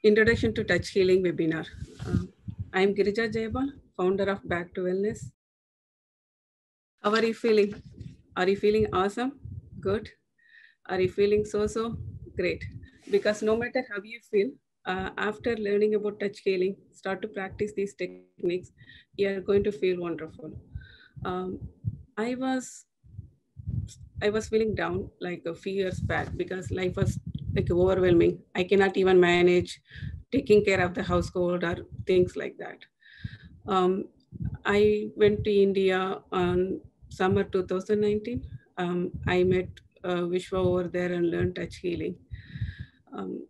Introduction to Touch Healing webinar. I am Girija Jayabal, founder of Back to Wellness. How are you feeling? Are you feeling awesome? Good. Are you feeling so? Great. Because no matter how you feel, after learning about touch healing, start to practice these techniques, you are going to feel wonderful. Um, I was I was feeling down like a few years back because life was like overwhelming. I cannot even manage taking care of the household or things like that. Um, I went to India on summer 2019. I met Vishwa over there and learned touch healing. Um,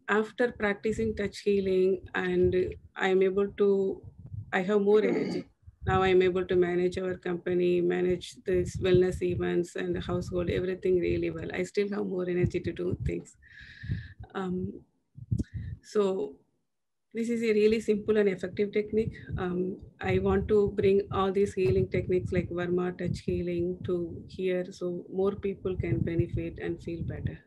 After practicing touch healing, and I am able to, I have more energy. Now I am able to manage our company, manage this wellness events and the household, everything really well. I still have more energy to do things. Um, so this is a really simple and effective technique. I want to bring all these healing techniques like Varma touch healing to here so more people can benefit and feel better.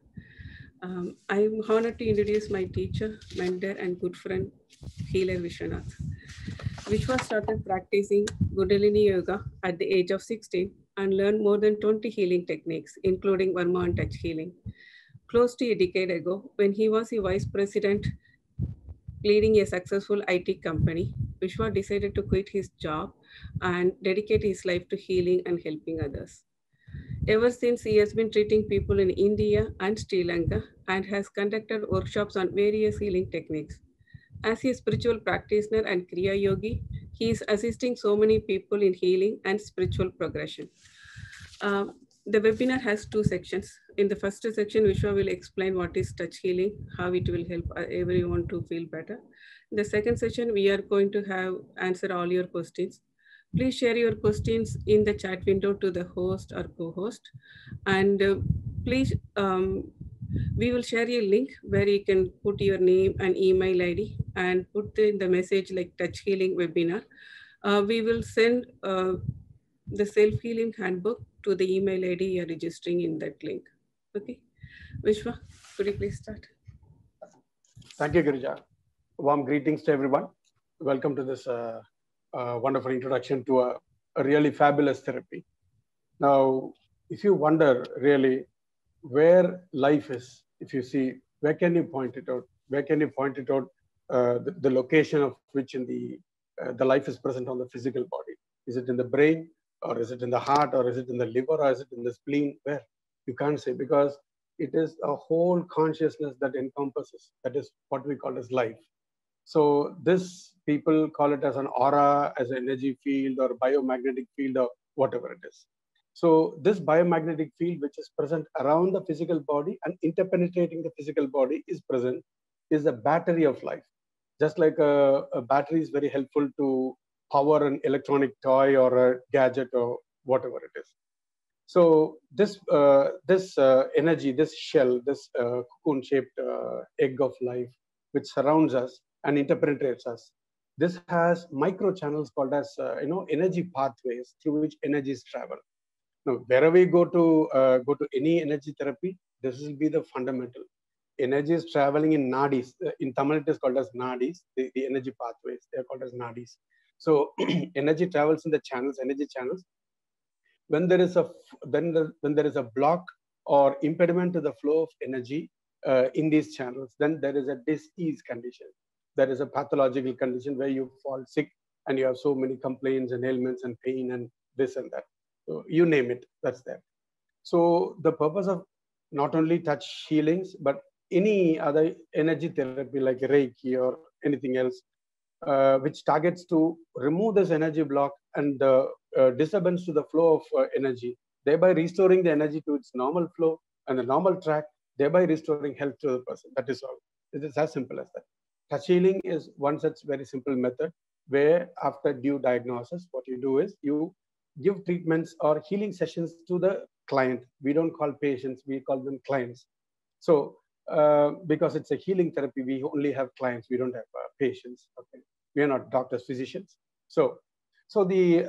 I'm honored to introduce my teacher, mentor, and good friend, Healer Vishwanath. Vishwa started practicing Kundalini Yoga at the age of 16 and learned more than 20 healing techniques, including Varma and touch healing. Close to a decade ago, when he was a vice president leading a successful IT company, Vishwa decided to quit his job and dedicate his life to healing and helping others. Ever since, he has been treating people in India and Sri Lanka and has conducted workshops on various healing techniques. As a spiritual practitioner and Kriya Yogi, he is assisting so many people in healing and spiritual progression. Um, the webinar has two sections. In the first section, Vishwa will explain what is touch healing, how it will help everyone to feel better. In the second session, we are going to have answer all your questions. Please share your questions in the chat window to the host or co-host. And please, we will share a link where you can put your name and email ID and put in the message like touch healing webinar. We will send the self-healing handbook to the email ID you're registering in that link. Okay. Vishwa, could you please start? Thank you, Girija. Warm greetings to everyone. Welcome to this wonderful introduction to a really fabulous therapy. Now, if you wonder really where life is, if you see, where can you point it out? Where can you point it out the location of which in the life is present on the physical body? Is it in the brain, or is it in the heart, or is it in the liver, or is it in the spleen? Where? You can't say, because it is a whole consciousness that encompasses. That is what we call as life. So this people call it as an aura, as an energy field or biomagnetic field or whatever it is. So this biomagnetic field, which is present around the physical body and interpenetrating the physical body is present, is a battery of life. Just like a battery is very helpful to power an electronic toy or a gadget or whatever it is. So this energy, this shell, this cocoon-shaped egg of life, which surrounds us and interpenetrates us, this has micro channels called as energy pathways through which energies travel. Now, wherever we go to any energy therapy, this will be the fundamental. Energy is traveling in nadis. In Tamil, it is called as nadis. The energy pathways, they are called as nadis. So energy travels in the channels, energy channels. When there is a when there is a block or impediment to the flow of energy in these channels, then there is a disease condition. There is a pathological condition where you fall sick and you have so many complaints and ailments and pain and this and that. So you name it, that's there. So the purpose of not only touch healings, but any other energy therapy like Reiki or anything else, which targets to remove this energy block and disturbance to the flow of energy, thereby restoring the energy to its normal flow and the normal track, thereby restoring health to the person. That is all. It is as simple as that. Touch healing is one such very simple method where after due diagnosis, what you do is you give treatments or healing sessions to the client. We don't call patients, we call them clients. So because it's a healing therapy, we only have clients, we don't have patients. Okay, we are not doctors, physicians. So the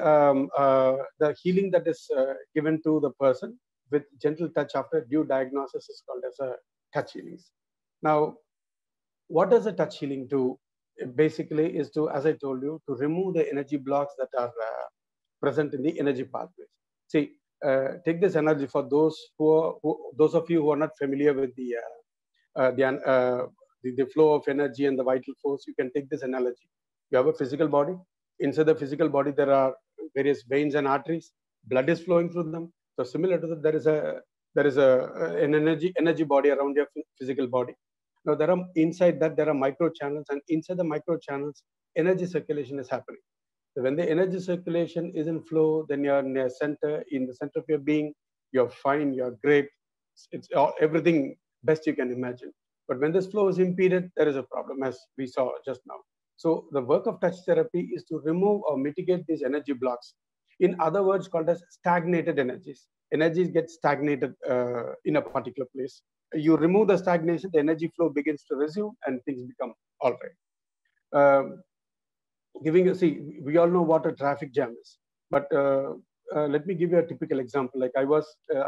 healing that is given to the person with gentle touch after due diagnosis is called as a touch healings. Now, What does a touch healing do? It basically is to, as I told you, to remove the energy blocks that are present in the energy pathways. See, take this analogy for those those of you who are not familiar with the flow of energy and the vital force. You can take this analogy. You have a physical body. Inside the physical body, there are various veins and arteries. Blood is flowing through them. So similar to that, there is an energy body around your physical body. Now inside that there are micro channels, and inside the micro channels, energy circulation is happening. So when the energy circulation is in flow, then you're in the center of your being. You're fine. You're great. It's all, everything best you can imagine. But when this flow is impeded, there is a problem, as we saw just now. So the work of touch therapy is to remove or mitigate these energy blocks. In other words, called as stagnated energies. Energies get stagnated in a particular place. You remove the stagnation, the energy flow begins to resume, and things become all right. We all know what a traffic jam is, but let me give you a typical example. Like I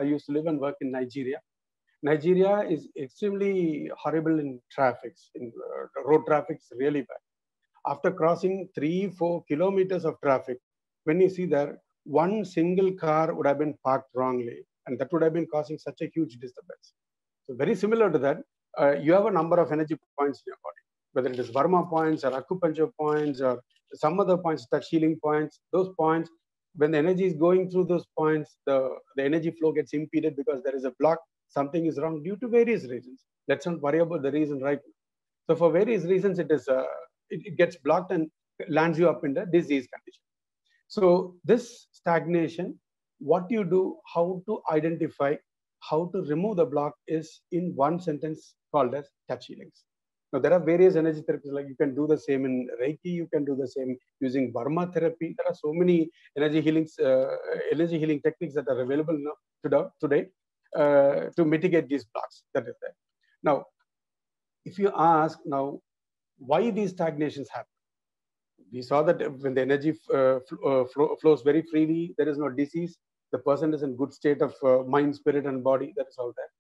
used to live and work in Nigeria. Nigeria is extremely horrible in traffic. In road traffic is really bad. After crossing 3-4 kilometers of traffic, when you see there, one single car would have been parked wrongly, and that would have been causing such a huge disturbance. So very similar to that, you have a number of energy points in your body, whether it is Varma points or acupuncture points or some other points, touch healing points. Those points, when the energy is going through those points, the energy flow gets impeded because there is a block. Something is wrong due to various reasons. Let's not worry about the reason right now. So for various reasons, it gets blocked and lands you up in the disease condition. So this stagnation, what you do, how to identify, how to remove the block is in one sentence called as touch healings. Now there are various energy therapies, like you can do the same in Reiki, you can do the same using Varma therapy. There are so many energy healing techniques that are available now today to mitigate these blocks that is there. Now, if you ask now, why these stagnations happen? We saw that when the energy flows very freely, there is no disease. The person is in good state of mind, spirit, and body. That is all there.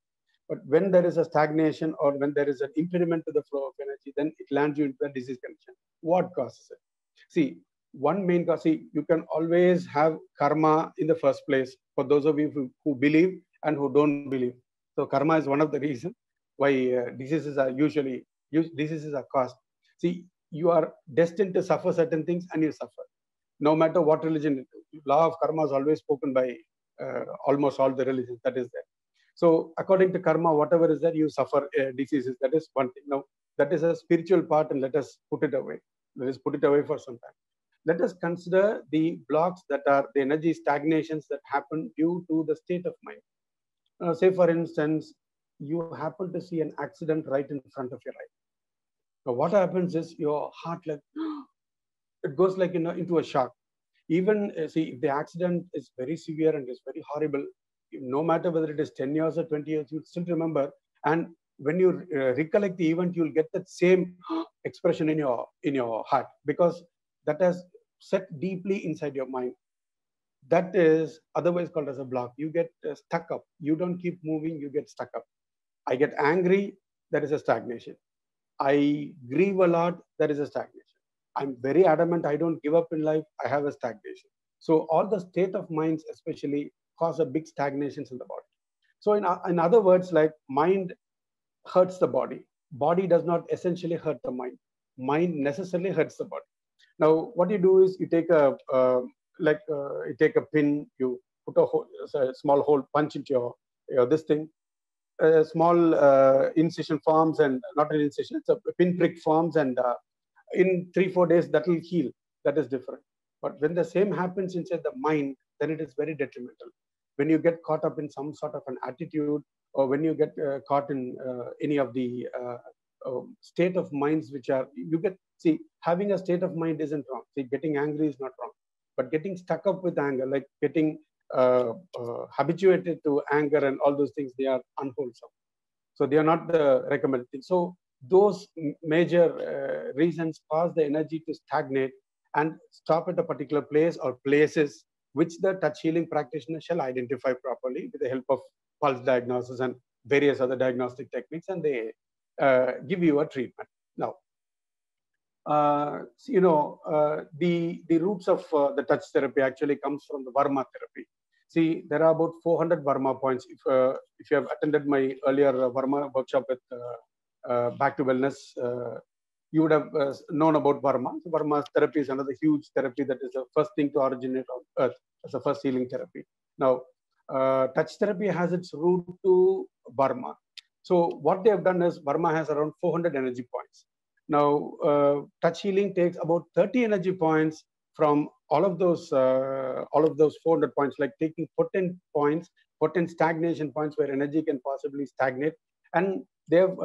But when there is a stagnation or when there is an impediment to the flow of energy, then it lands you into the disease condition. What causes it? See, one main cause, you can always have karma in the first place for those of you who believe and who don't believe. So karma is one of the reasons why diseases are caused. See, you are destined to suffer certain things and you suffer. No matter what religion, law of karma is always spoken by almost all the religions that is there. So according to karma, whatever is there, you suffer diseases. That is one thing. Now, that is a spiritual part and let us put it away. Let us put it away for some time. Let us consider the blocks that are the energy stagnations that happen due to the state of mind. Say, for instance, you happen to see an accident right in front of your eye. Now, what happens is your heart it goes like into a shock. Even see, if the accident is very severe and is very horrible, no matter whether it is 10 years or 20 years, you still remember. And when you recollect the event, you'll get that same expression in your heart because that has set deeply inside your mind. That is otherwise called as a block. You get stuck up. You don't keep moving. You get stuck up. I get angry. That is a stagnation. I grieve a lot. That is a stagnation. I'm very adamant. I don't give up in life. I have a stagnation. So all the state of minds, especially, cause a big stagnations in the body. So in other words, like mind hurts the body. Body does not essentially hurt the mind. Mind necessarily hurts the body. Now, what you do is you take a pin, you put a small hole, punch into your this thing. A small incision forms, and not an incision, it's a pinprick forms, and in 3-4 days that will heal. That is different. But when the same happens inside the mind, then it is very detrimental. When you get caught up in some sort of an attitude, or when you get caught in any of the state of minds which are, having a state of mind isn't wrong. See, getting angry is not wrong. But getting stuck up with anger, like getting habituated to anger and all those things, they are unwholesome. So they are not the recommended thing. So those major reasons cause the energy to stagnate and stop at a particular place or places which the touch healing practitioner shall identify properly with the help of pulse diagnosis and various other diagnostic techniques, and they give you a treatment. The roots of the touch therapy actually comes from the Varma therapy. See, there are about 400 Varma points. If you have attended my earlier Varma workshop with Back to Wellness, you would have known about Varma. So Varma therapy is another huge therapy that is the first thing to originate on Earth as the first healing therapy. Now, touch therapy has its root to Varma. So what they have done is Varma has around 400 energy points. Now, touch healing takes about 30 energy points from all of those 400 points, like taking potent points, potent stagnation points where energy can possibly stagnate, and they have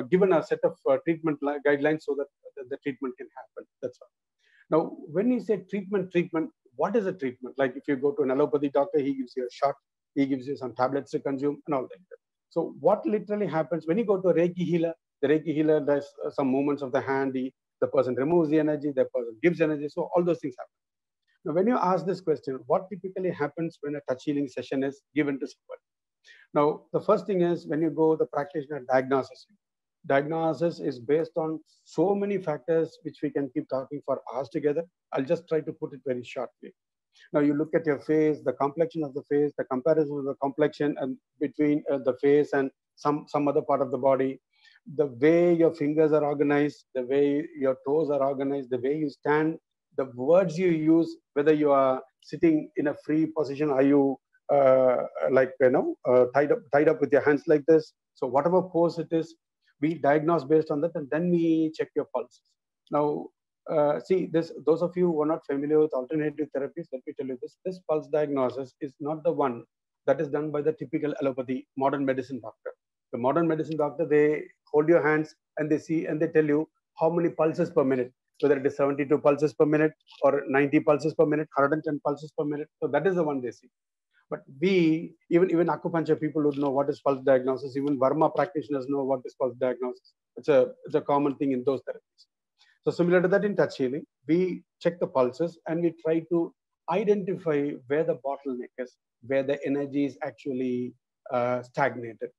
given a set of treatment guidelines so that the treatment can happen. That's all. Now, when you say treatment, what is a treatment? Like if you go to an allopathy doctor, he gives you a shot, he gives you some tablets to consume and all that. So what literally happens when you go to a Reiki healer, the Reiki healer does some movements of the hand, the person removes the energy, the person gives energy. So all those things happen. Now, when you ask this question, what typically happens when a touch healing session is given to someone? Now, the first thing is when you go the practitioner diagnosis. Diagnosis is based on so many factors which we can keep talking for hours together. I'll just try to put it very shortly. Now you look at your face, the complexion of the face, the comparison of the complexion and between the face and some other part of the body, the way your fingers are organized, the way your toes are organized, the way you stand, the words you use, whether you are sitting in a free position, are you tied up with your hands like this? So whatever pose it is, we diagnose based on that, and then we check your pulse. Now, see, those of you who are not familiar with alternative therapies, let me tell you this. This pulse diagnosis is not the one that is done by the typical allopathy, modern medicine doctor. The modern medicine doctor, they hold your hands and they see and they tell you how many pulses per minute, whether it is 72 pulses per minute or 90 pulses per minute, 110 pulses per minute. So that is the one they see. But we, even acupuncture people would know what is pulse diagnosis. Even Varma practitioners know what is pulse diagnosis. It's a common thing in those therapies. So similar to that in touch healing, we check the pulses and we try to identify where the bottleneck is, where the energy is actually stagnated.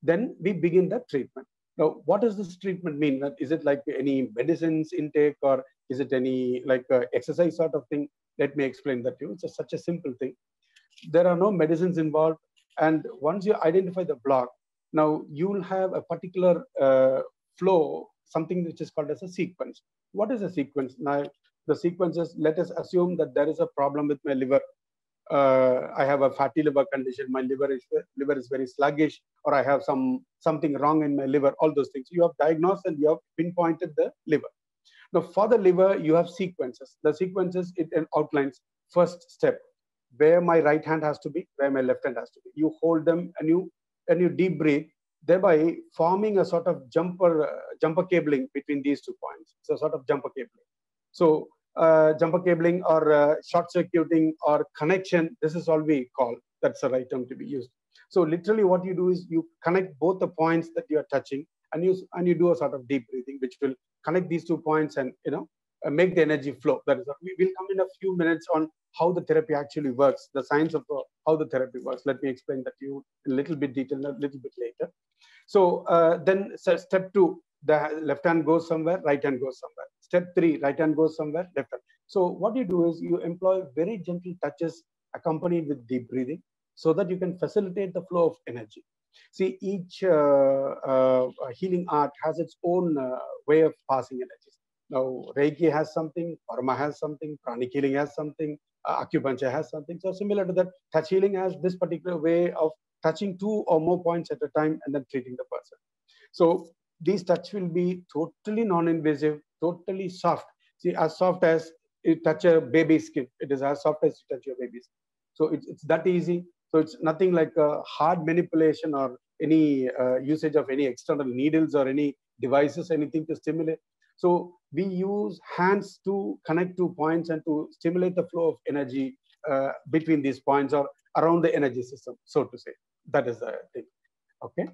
Then we begin the treatment. Now, what does this treatment mean? Is it like any medicines intake or is it any like exercise sort of thing? Let me explain that to you. It's such a simple thing. There are no medicines involved. And once you identify the block, now you will have a particular flow, something which is called as a sequence. What is a sequence? Now, the sequence is, let us assume that there is a problem with my liver. I have a fatty liver condition. My liver is very sluggish, or I have something wrong in my liver. All those things you have diagnosed and you have pinpointed the liver. Now, for the liver, you have sequences. The sequences it outlines. First step, where my right hand has to be, where my left hand has to be. You hold them and you deep breathe, thereby forming a sort of jumper cabling between these 2 points. So sort of jumper cabling. So jumper cabling or short circuiting or connection, this is all we call, that's the right term to be used. So literally what you do is you connect both the points that you are touching and you do a sort of deep breathing, which will connect these 2 points and make the energy flow. That is what we will come in a few minutes on how the therapy actually works, the science of how the therapy works. Let me explain that to you in a little bit detail, a little bit later. So then step 2, the left hand goes somewhere, right hand goes somewhere. Step 3, right hand goes somewhere, left hand. So what you do is you employ very gentle touches accompanied with deep breathing so that you can facilitate the flow of energy. See, each healing art has its own way of passing energies. Now, Reiki has something, Varma has something, pranic healing has something, acupuncture has something. So similar to that, touch healing has this particular way of touching 2 or more points at a time and then treating the person. So these touch will be totally non-invasive, totally soft. See, as soft as you touch a baby's skin. It is as soft as you touch your baby's skin. So it's that easy. So it's nothing like a hard manipulation or any usage of any external needles or any devices, anything to stimulate. So we use hands to connect 2 points and to stimulate the flow of energy between these points or around the energy system, so to say. That is the thing. Okay.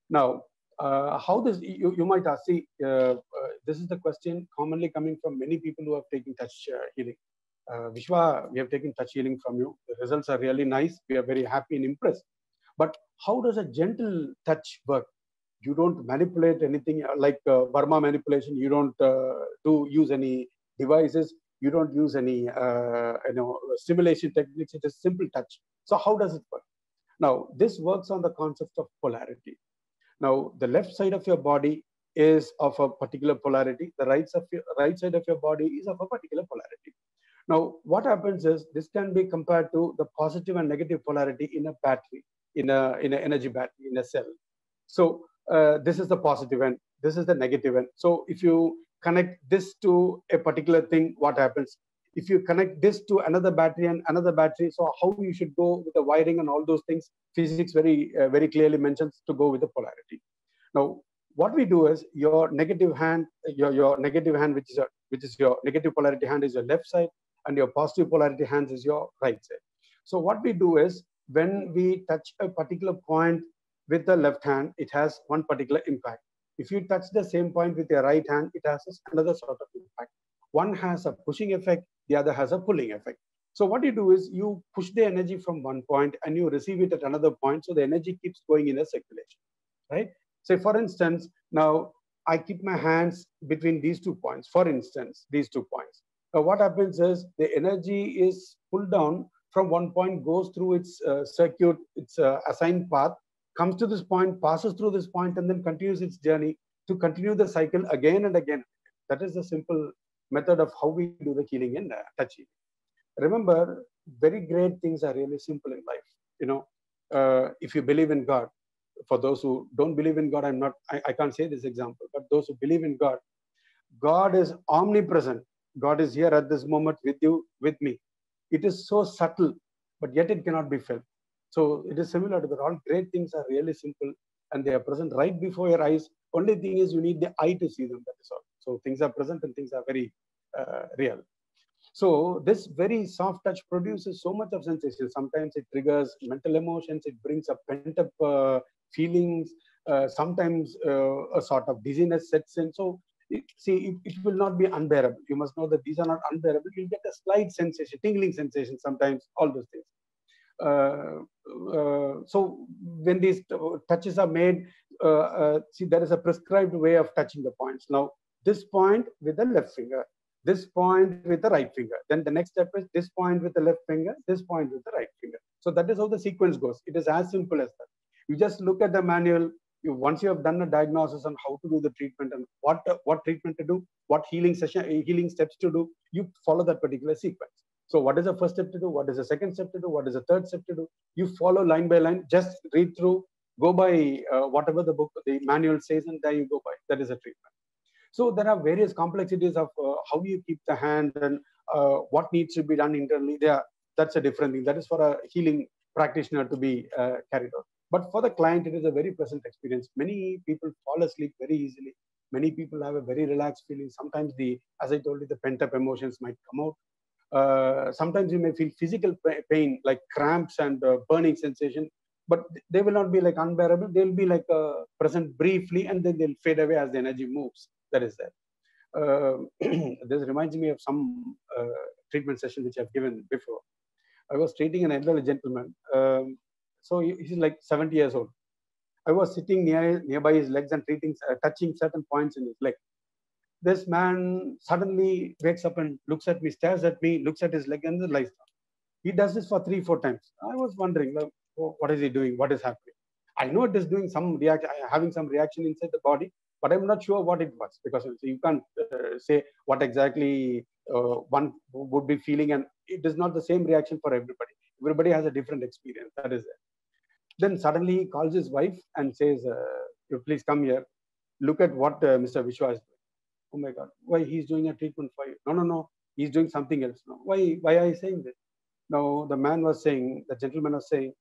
Now, how this, you might ask, see, this is the question commonly coming from many people who have taken touch healing. Vishwa, we have taken touch healing from you. The results are really nice. We are very happy and impressed. But how does a gentle touch work? You don't manipulate anything like Burma manipulation. You don't use any devices. You don't use any stimulation techniques. It is simple touch. So how does it work? Now, this works on the concept of polarity. Now, the left side of your body is of a particular polarity. The right side of your body is of a particular polarity. Now, what happens is this can be compared to the positive and negative polarity in a battery, in an energy battery, in a cell. So this is the positive end. This is the negative end. So if you connect this to a particular thing, what happens? If you connect this to another battery and another battery, so how you should go with the wiring and all those things, physics very clearly mentions to go with the polarity. Now, what we do is your negative hand, your negative hand, which is your negative polarity hand, is your left side, and your positive polarity hand is your right side. So what we do is when we touch a particular point with the left hand, it has one particular impact. If you touch the same point with your right hand, it has another sort of impact. One has a pushing effect, the other has a pulling effect. So what you do is you push the energy from one point and you receive it at another point. So the energy keeps going in a circulation, right? Say, for instance, now I keep my hands between these 2 points. For instance, these 2 points. Now what happens is the energy is pulled down from one point, goes through its circuit, its assigned path, comes to this point, passes through this point, and then continues its journey to continue the cycle again and again. That is the simple method of how we do the healing in touch healing. Remember, very great things are really simple in life. If you believe in God, for those who don't believe in God, I can't say this example, but those who believe in God, God is omnipresent. God is here at this moment with you, with me. It is so subtle, but yet it cannot be felt. So it is similar to that. All great things are really simple and they are present right before your eyes. Only thing is you need the eye to see them. That is all. So things are present and things are very real. So this very soft touch produces so much of sensation. Sometimes it triggers mental emotions. It brings up pent-up feelings. Sometimes a sort of dizziness sets in. So it will not be unbearable. You must know that these are not unbearable. You'll get a slight sensation, tingling sensation sometimes, all those things. So when these touches are made, see, there is a prescribed way of touching the points. Now, this point with the left finger, this point with the right finger. Then the next step is this point with the left finger, this point with the right finger. So that is how the sequence goes. It is as simple as that. You just look at the manual. Once you have done a diagnosis on how to do the treatment and what treatment to do, what healing steps to do, you follow that particular sequence. So what is the first step to do? What is the second step to do? What is the third step to do? You follow line by line, just read through, go by whatever the manual says, and there you go by. That is a treatment. So there are various complexities of how you keep the hand and what needs to be done internally. That's a different thing. That is for a healing practitioner to be carried out. But for the client, it is a very pleasant experience. Many people fall asleep very easily. Many people have a very relaxed feeling. Sometimes as I told you, the pent-up emotions might come out. Sometimes you may feel physical pain, like cramps and burning sensation, but they will not be like unbearable. They'll be like present briefly, and then they'll fade away as the energy moves. That is there. This reminds me of some treatment session which I've given before. I was treating an elderly gentleman. So he's like 70 years old. I was sitting nearby his legs and touching certain points in his leg. This man suddenly wakes up and looks at me, stares at me, looks at his leg, and then lies down. He does this for 3-4 times. I was wondering, what is he doing? What is happening? I know it is doing some having some reaction inside the body, but I'm not sure what it was, because you can't say what exactly one would be feeling, and it is not the same reaction for everybody. Everybody has a different experience. That is it. Then suddenly he calls his wife and says, "You please come here. Look at what Mr. Vishwa is doing." Oh my God, why he's doing a treatment for you? No, he's doing something else. No, why are you saying this? Now the gentleman was saying,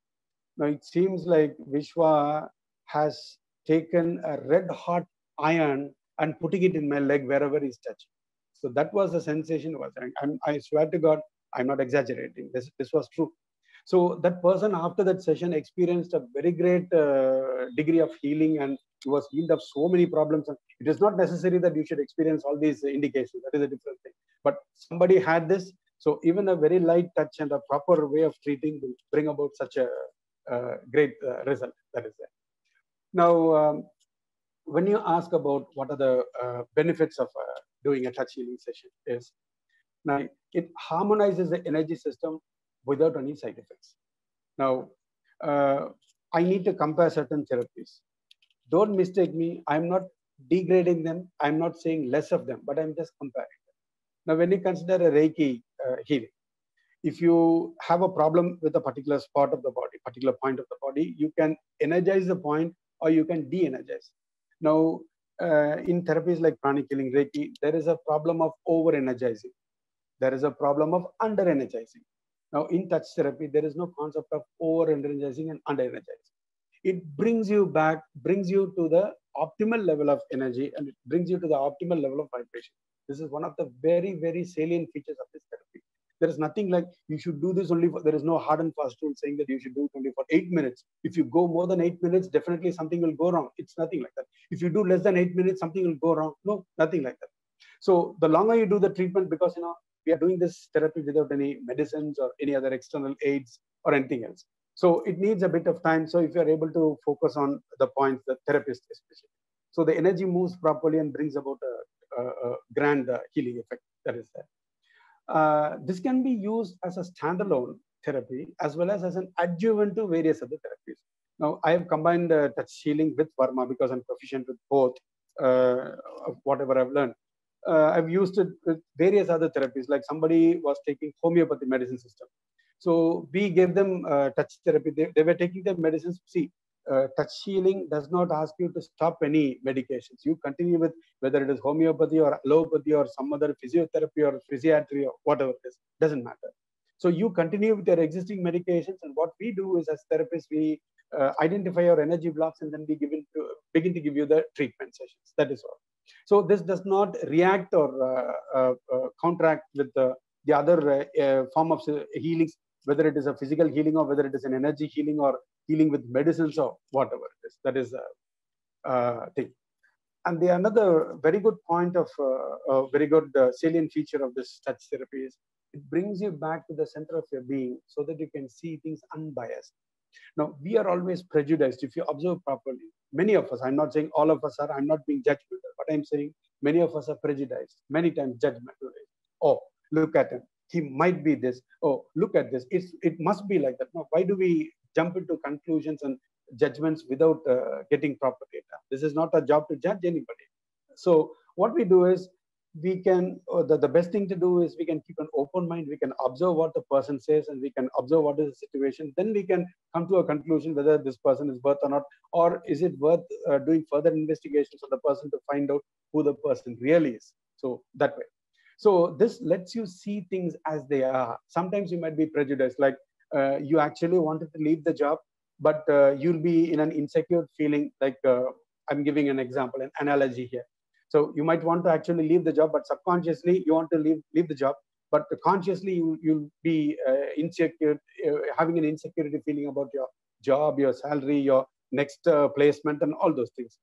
now it seems like Vishwa has taken a red hot iron and putting it in my leg wherever he's touching. So that was the sensation was. I swear to God, I'm not exaggerating. This was true. So that person after that session experienced a very great degree of healing, and he was healed of so many problems. And it is not necessary that you should experience all these indications. That is a different thing. But somebody had this. So even a very light touch and a proper way of treating will bring about such a great result. That is there. Now, when you ask about what are the benefits of doing a touch healing session is, now it harmonizes the energy system without any side effects. Now, I need to compare certain therapies. Don't mistake me. I'm not degrading them. I'm not saying less of them, but I'm just comparing them. Now, when you consider a Reiki healing, if you have a problem with a particular spot of the body, particular point of the body, you can energize the point or you can de-energize. Now, in therapies like pranic healing, Reiki, there is a problem of over-energizing. There is a problem of under-energizing. Now, in touch therapy, there is no concept of over-energizing and under-energizing. It brings you back, brings you to the optimal level of energy, and it brings you to the optimal level of vibration. This is one of the very, very salient features of this therapy. There is nothing like you should do this only for, there is no hard and fast rule saying that you should do it only for 8 minutes. If you go more than 8 minutes, definitely something will go wrong. It's nothing like that. If you do less than 8 minutes, something will go wrong. No, nothing like that. So the longer you do the treatment, because we are doing this therapy without any medicines or any other external aids or anything else. So it needs a bit of time. So if you're able to focus on the points, the therapist especially, so the energy moves properly and brings about a grand healing effect that is there. This can be used as a standalone therapy as well as an adjuvant to various other therapies. Now, I have combined touch healing with Varma because I'm proficient with both, of whatever I've learned. I've used it with various other therapies, like somebody was taking homeopathy medicine system. So we gave them touch therapy. They were taking their medicines. See, touch healing does not ask you to stop any medications. You continue with whether it is homeopathy or allopathy or some other physiotherapy or physiatry or whatever it is, doesn't matter. So you continue with your existing medications. And what we do is as therapists, we identify your energy blocks and then we begin to give you the treatment sessions. That is all. So this does not react or counteract with the other form of healings, whether it is a physical healing or whether it is an energy healing or healing with medicines or whatever it is. That is a thing. And the another very good point of a very good salient feature of this touch therapy is it brings you back to the center of your being so that you can see things unbiased. Now, we are always prejudiced. If you observe properly, many of us, I'm not saying all of us are, I'm not being judgmental, but I'm saying many of us are prejudiced, many times judgmental. Oh, look at him. He might be this. Oh, look at this. It must be like that. Now, why do we jump into conclusions and judgments without getting proper data? This is not a job to judge anybody. So what we do is we can, the best thing to do is we can keep an open mind. We can observe what the person says and we can observe what is the situation. Then we can come to a conclusion whether this person is worth or not, or is it worth doing further investigations on the person to find out who the person really is. So that way. So this lets you see things as they are. Sometimes you might be prejudiced, like you actually wanted to leave the job, but you'll be in an insecure feeling, like I'm giving an example, an analogy here. So you might want to actually leave the job, but subconsciously you want to leave the job, but consciously you'll be insecure, having an insecurity feeling about your job, your salary, your next placement, and all those things.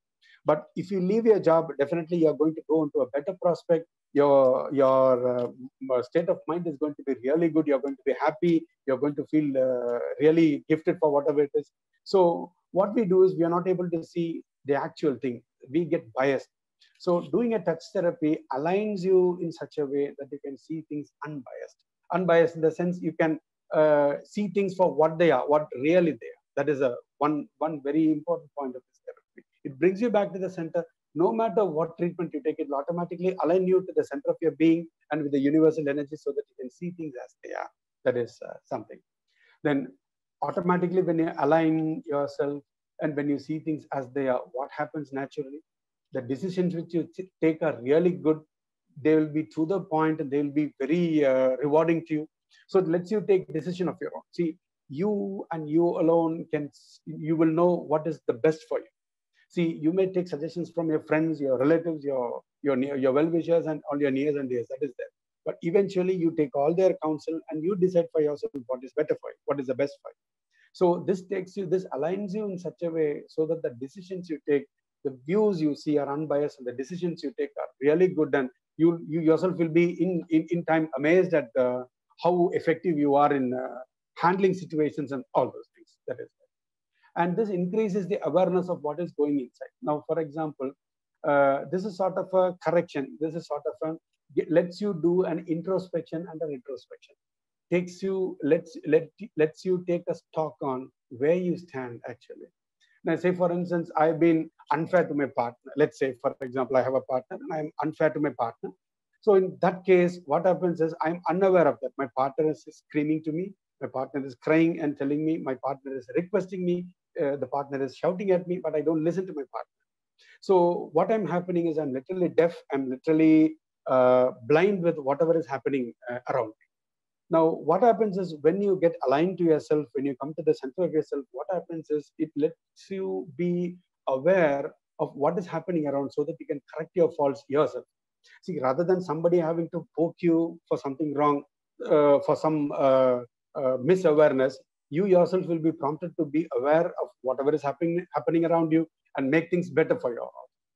But if you leave your job, definitely you're going to go into a better prospect. Your state of mind is going to be really good. You're going to be happy. You're going to feel really gifted for whatever it is. So what we do is we are not able to see the actual thing. We get biased. So doing a touch therapy aligns you in such a way that you can see things unbiased. Unbiased in the sense you can see things for what they are, what really they are. That is one very important point of this therapy. It brings you back to the center. No matter what treatment you take, it will automatically align you to the center of your being and with the universal energy so that you can see things as they are. That is something. Then automatically when you align yourself and when you see things as they are, what happens naturally? The decisions which you take are really good. They will be to the point and they will be very rewarding to you. So it lets you take decision of your own. See, you and you alone you will know what is the best for you. See, you may take suggestions from your friends, your relatives, your well-wishers and all your nears and dears, that is there. But eventually you take all their counsel and you decide for yourself what is better for you, what is the best for you. So this aligns you in such a way so that the decisions you take, the views you see are unbiased and the decisions you take are really good. And you yourself will be in time amazed at how effective you are in handling situations and all those things. That is. And this increases the awareness of what is going inside. Now, for example, this is sort of a correction. This is sort of a, lets you do an introspection and a retrospection. Takes you, lets you take a stock on where you stand actually. Now, say for instance, I've been unfair to my partner. Let's say, for example, I have a partner and I'm unfair to my partner. So in that case, what happens is I'm unaware of that. My partner is screaming to me. My partner is crying and telling me. My partner is requesting me. The partner is shouting at me, but I don't listen to my partner. So what I'm happening is I'm literally deaf. I'm literally blind with whatever is happening around me. Now, what happens is when you get aligned to yourself, when you come to the center of yourself, what happens is it lets you be aware of what is happening around so that you can correct your faults yourself. See, rather than somebody having to poke you for something wrong, for some misawareness, you yourself will be prompted to be aware of whatever is happening around you and make things better for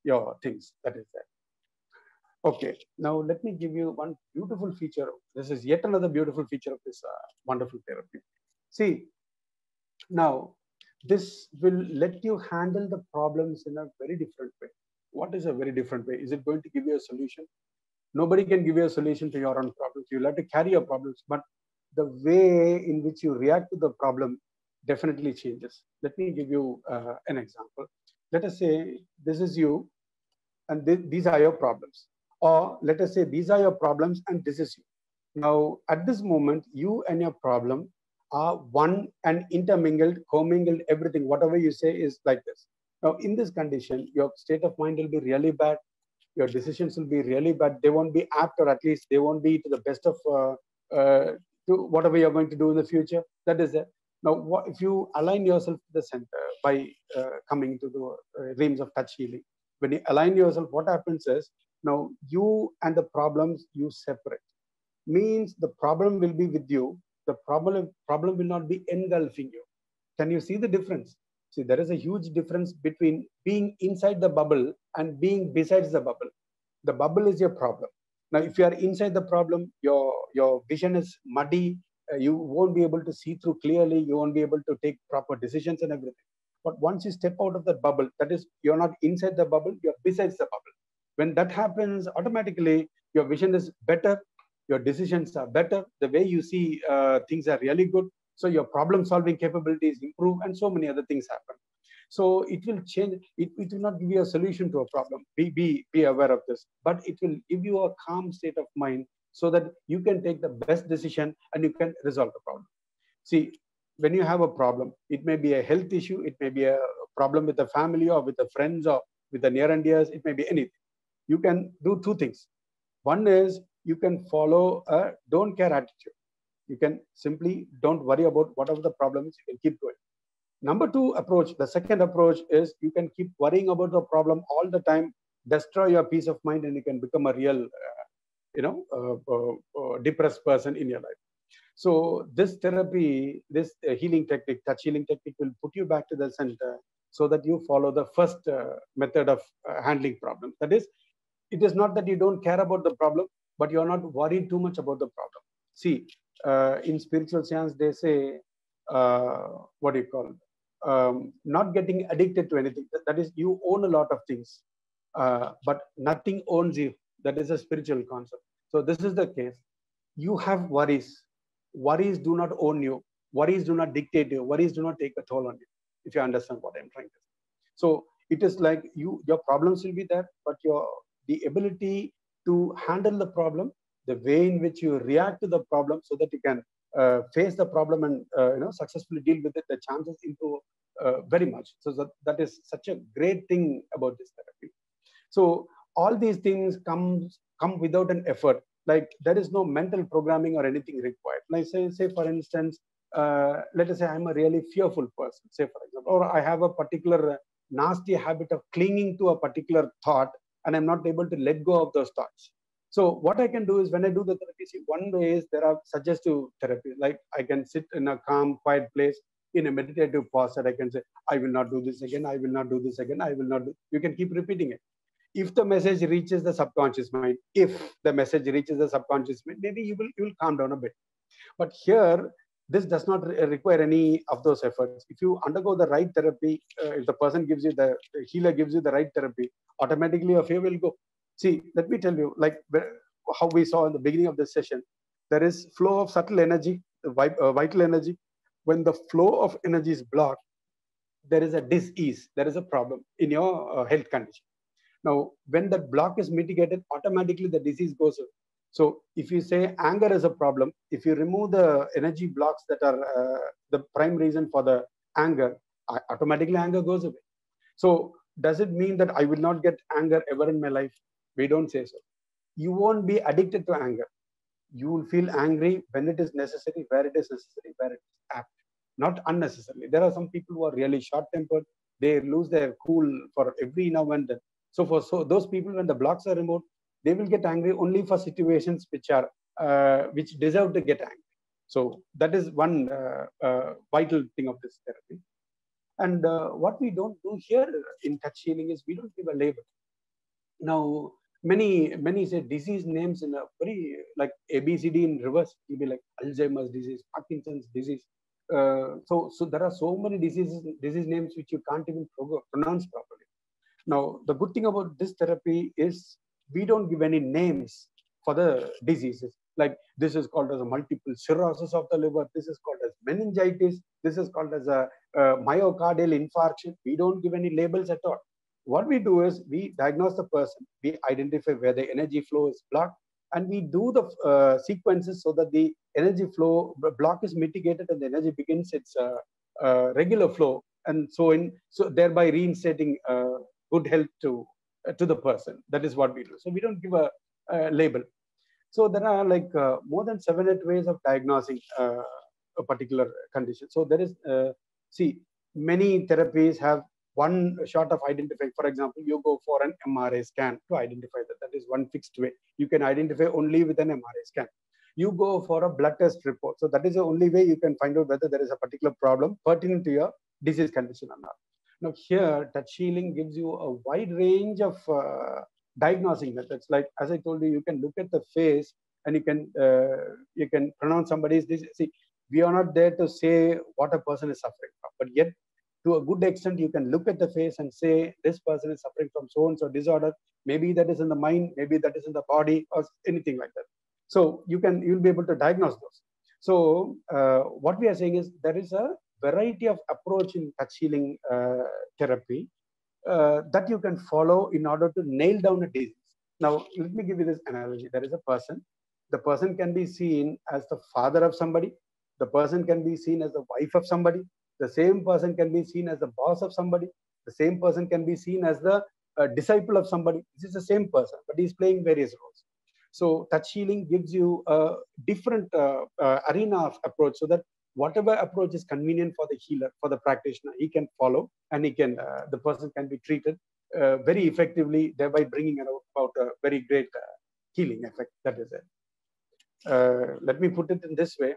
your things that is there. Okay, now let me give you one beautiful feature. This is yet another beautiful feature of this wonderful therapy. See, now this will let you handle the problems in a very different way. What is a very different way? Is it going to give you a solution? Nobody can give you a solution to your own problems. You'll have to carry your problems, but the way in which you react to the problem definitely changes. Let me give you an example. Let us say this is you and these are your problems. Or let us say these are your problems and this is you. Now, at this moment, you and your problem are one and intermingled, commingled, everything. Whatever you say is like this. Now, in this condition, your state of mind will be really bad. Your decisions will be really bad. They won't be apt, or at least they won't be to the best of to whatever you're going to do in the future. That is it. Now, if you align yourself to the center by coming to the realms of touch healing, when you align yourself, what happens is now you and the problems you separate. Means the problem will be with you. The problem will not be engulfing you. Can you see the difference? See, there is a huge difference between being inside the bubble and being besides the bubble. The bubble is your problem. Now, if you are inside the problem, your vision is muddy. You won't be able to see through clearly. You won't be able to take proper decisions and everything. But once you step out of the bubble, that is, you're not inside the bubble, you're besides the bubble. When that happens, automatically your vision is better, your decisions are better, the way you see things are really good. So your problem solving capabilities improve and so many other things happen. So it will change, it will not give you a solution to a problem. Be aware of this, but it will give you a calm state of mind so that you can take the best decision and you can resolve the problem. See, when you have a problem, it may be a health issue, it may be a problem with the family or with the friends or with the near and dears, it may be anything. You can do two things. One is you can follow a don't care attitude. You can simply don't worry about whatever the problem is, you can keep going. Number two approach, the second approach is you can keep worrying about the problem all the time, destroy your peace of mind, and you can become a real, depressed person in your life. So this therapy, this healing technique, touch healing technique will put you back to the center so that you follow the first method of handling problems. That is, it is not that you don't care about the problem, but you're not worried too much about the problem. See, in spiritual science, they say, what do you call it? Not getting addicted to anything. That is, you own a lot of things, but nothing owns you. That is a spiritual concept. So this is the case. You have worries. Worries do not own you. Worries do not dictate you. Worries do not take a toll on you, if you understand what I'm trying to say. So it is like your problems will be there, but the ability to handle the problem, the way in which you react to the problem so that you can face the problem and successfully deal with it, the chances improve very much. So that is such a great thing about this therapy. So all these things come without an effort. Like there is no mental programming or anything required. Like say for instance, let us say I'm a really fearful person, say for example, or I have a particular nasty habit of clinging to a particular thought and I'm not able to let go of those thoughts. So what I can do is when I do the therapy, see, one way is there are suggestive therapies. Like I can sit in a calm, quiet place in a meditative posture. I can say, I will not do this again. I will not do this again. I will not do. You can keep repeating it. If the message reaches the subconscious mind, maybe you will calm down a bit. But here, this does not require any of those efforts. If you undergo the right therapy, if the person gives you the healer gives you the right therapy, automatically your fear will go. See, let me tell you, like how we saw in the beginning of this session, there is flow of subtle energy, vital energy. When the flow of energy is blocked, there is a disease, there is a problem in your health condition. Now, when that block is mitigated, automatically the disease goes away. So if you say anger is a problem, if you remove the energy blocks that are the prime reason for the anger, automatically anger goes away. So does it mean that I will not get anger ever in my life? We don't say so. You won't be addicted to anger. You will feel angry when it is necessary, where it is necessary, where it is apt, not unnecessarily. There are some people who are really short-tempered. They lose their cool for every now and then. So those people, when the blocks are removed, they will get angry only for situations which are which deserve to get angry. So that is one vital thing of this therapy. And what we don't do here in touch healing is we don't give a label. Now, many say disease names in a very like ABCD in reverse. It'll be like Alzheimer's disease, Parkinson's disease. So there are so many disease names which you can't even pronounce properly. Now, the good thing about this therapy is we don't give any names for the diseases. Like this is called as a multiple cirrhosis of the liver. This is called as meningitis. This is called as a myocardial infarction. We don't give any labels at all. What we do is we diagnose the person, we identify where the energy flow is blocked, and we do the sequences so that the energy flow block is mitigated and the energy begins its regular flow, and so thereby reinstating good health to the person. That is what we do. So we don't give a label. So there are like more than 7-8 ways of diagnosing a particular condition. So there is, many therapies have one shot of identifying. For example, you go for an MRI scan to identify that. That is one fixed way. You can identify only with an MRI scan. You go for a blood test report. So that is the only way you can find out whether there is a particular problem pertinent to your disease condition or not. Now here, touch healing gives you a wide range of diagnosing methods. Like as I told you, you can look at the face and you can pronounce somebody's disease. See, we are not there to say what a person is suffering from, but yet to a good extent, you can look at the face and say this person is suffering from so-and-so disorder. Maybe that is in the mind, maybe that is in the body, or anything like that. So you'll be able to diagnose those. So what we are saying is there is a variety of approach in touch healing therapy that you can follow in order to nail down a disease. Now, let me give you this analogy. There is a person. The person can be seen as the father of somebody. The person can be seen as the wife of somebody. The same person can be seen as the boss of somebody. The same person can be seen as the disciple of somebody. This is the same person, but he's playing various roles. So touch healing gives you a different arena of approach, so that whatever approach is convenient for the healer, for the practitioner, he can follow, and the person can be treated very effectively, thereby bringing about a very great healing effect. That is it. Let me put it in this way.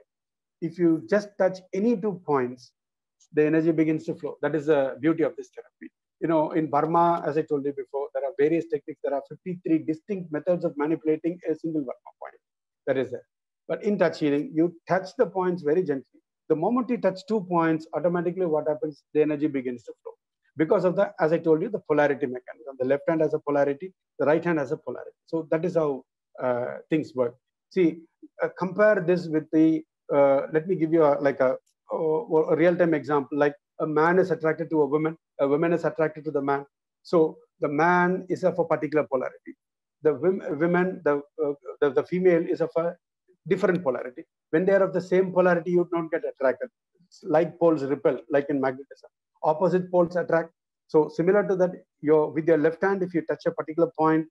If you just touch any 2 points, the energy begins to flow. That is the beauty of this therapy. In Burma, as I told you before, there are various techniques. There are 53 distinct methods of manipulating a single Burma point. That is it. But in touch healing, you touch the points very gently. The moment you touch 2 points, automatically what happens? The energy begins to flow. Because of as I told you, the polarity mechanism. The left hand has a polarity, the right hand has a polarity. So that is how things work. See, compare this with the, let me give you a real-time example. Like a man is attracted to a woman is attracted to the man. So the man is of a particular polarity. The women, the female is of a different polarity. When they are of the same polarity, you don't get attracted. Like poles repel, like in magnetism. Opposite poles attract. So similar to that, with your left hand, if you touch a particular point,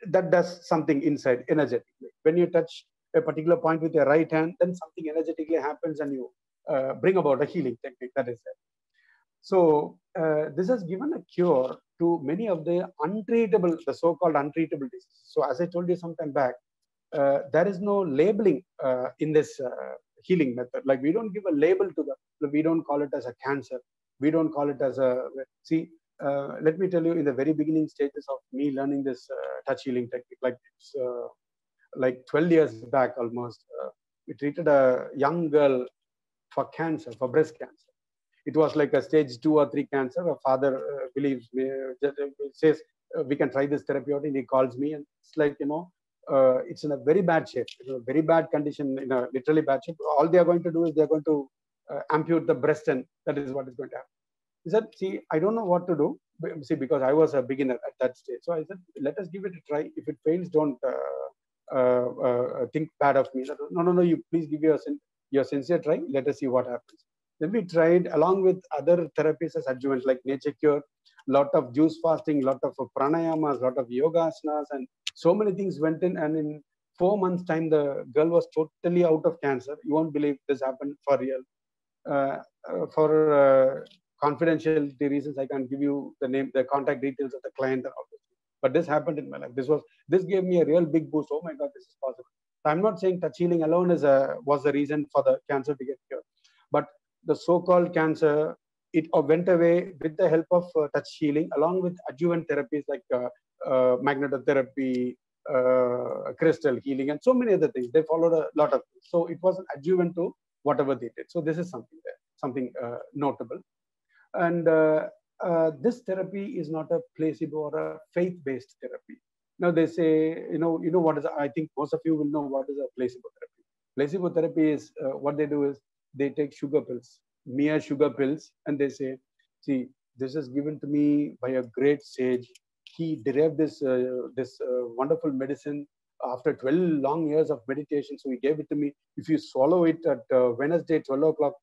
that does something inside energetically. When you touch a particular point with your right hand, then something energetically happens and you bring about a healing technique. That is it. So this has given a cure to many of the the so-called untreatable diseases. So as I told you some time back, there is no labeling in this healing method. Like we don't give a label to we don't call it as a cancer. We don't call it as let me tell you, in the very beginning stages of me learning this touch healing technique, like 12 years back almost, we treated a young girl for cancer, for breast cancer. It was like a stage 2 or 3 cancer. A father believes, says, we can try this therapy out, and he calls me, and it's like, it's in a very bad shape, very bad condition, literally bad shape. All they are going to do is they're going to amputate the breast, and that is what is going to happen. He said, see, I don't know what to do. See, because I was a beginner at that stage. So I said, let us give it a try. If it fails, don't think bad of me. Said, no, you please give your sincere try. Let us see what happens. Then we tried along with other therapies as adjuvants like Nature Cure, lot of juice fasting, lot of pranayamas, lot of yoga asanas, and so many things went in. And in 4 months' time, the girl was totally out of cancer. You won't believe this happened for real. For confidentiality reasons, I can't give you the name, the contact details of the client and all this. But this happened in my life. This gave me a real big boost. Oh my God, this is possible. I'm not saying touch healing alone was the reason for the cancer to get cured, but the so-called cancer, it went away with the help of touch healing, along with adjuvant therapies like magnetotherapy, crystal healing, and so many other things. They followed a lot of things. So it was an adjuvant to whatever they did. So this is something there, something notable. And this therapy is not a placebo or a faith-based therapy. Now they say, you know what is, I think most of you will know what is a placebo therapy. Placebo therapy is, what they do is they take sugar pills, mere sugar pills, and they say, see, this is given to me by a great sage. He derived this wonderful medicine after 12 long years of meditation. So he gave it to me. If you swallow it at Wednesday, 12 o'clock,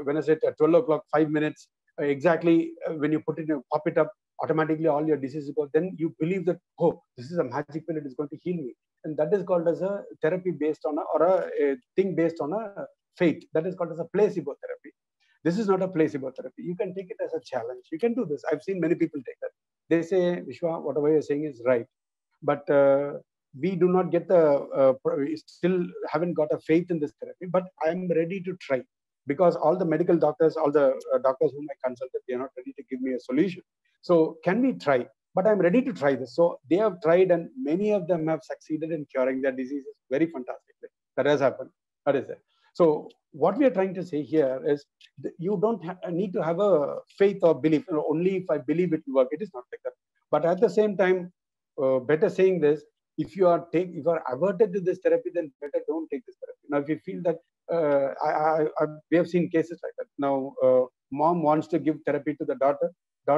Wednesday at 12 o'clock, 5 minutes, exactly when you put it, you pop it up, automatically all your diseases go. Then you believe that, oh, this is a magic pill, it is going to heal me. And that is called as a therapy based on a thing based on a faith. That is called as a placebo therapy. This is not a placebo therapy. You can take it as a challenge. You can do this. I've seen many people take that. They say, Vishwa, whatever you're saying is right. But we do not get still haven't got a faith in this therapy, but I'm ready to try, because all the medical doctors, all the doctors whom I consulted, they're not ready to give me a solution. So can we try? But I'm ready to try this. So they have tried, and many of them have succeeded in curing their diseases very fantastically. That has happened. That is it. So what we are trying to say here is you don't need to have a faith or belief. Only if I believe it will work. It is not like that. But at the same time, better saying this, if you are averted to this therapy, then better don't take this therapy. Now, if you feel that, we have seen cases like that. Now, mom wants to give therapy to the daughter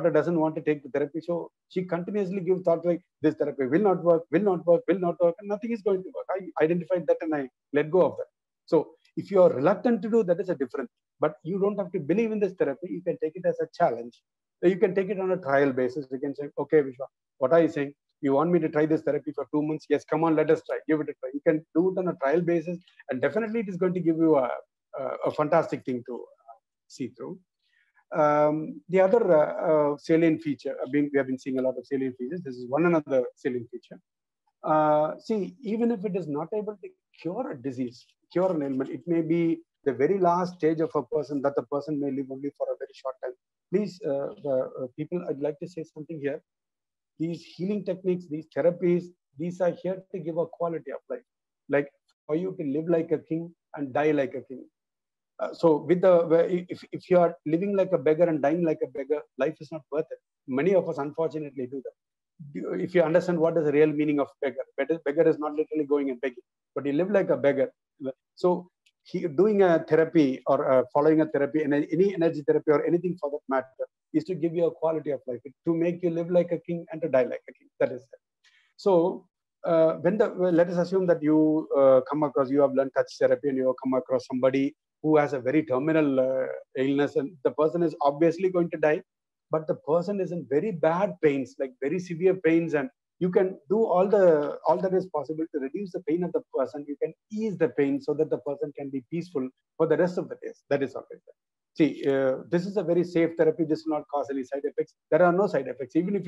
doesn't want to take the therapy, so she continuously gives thoughts like, this therapy will not work, and nothing is going to work. I identified that and I let go of that. So if you are reluctant to do that, is a different, but you don't have to believe in this therapy. You can take it as a challenge. You can take it on a trial basis. You can say, okay, Vishwa, what are you saying? You want me to try this therapy for 2 months? Yes, come on, let us try. Give it a try. You can do it on a trial basis, and definitely it is going to give you a fantastic thing to see through. The other salient feature, we have been seeing a lot of salient features. This is one another salient feature. See, even if it is not able to cure a disease, cure an ailment, it may be the very last stage of a person, that the person may live only for a very short time. Please, people, I'd like to say something here. These healing techniques, these therapies, these are here to give a quality of life, like for you to live like a king and die like a king. So with if you are living like a beggar and dying like a beggar, life is not worth it. Many of us unfortunately do that. If you understand what is the real meaning of beggar is not literally going and begging, but you live like a beggar. So doing a therapy or following a therapy, any energy therapy or anything for that matter, is to give you a quality of life, to make you live like a king and to die like a king. That is it. So let us assume that you you have learned touch therapy, and you have come across somebody who has a very terminal illness, and the person is obviously going to die, but the person is in very bad pains, like very severe pains, and you can do all that is possible to reduce the pain of the person. You can ease the pain so that the person can be peaceful for the rest of the days. That is always there. See, this is a very safe therapy. This will not cause any side effects. There are no side effects. Even if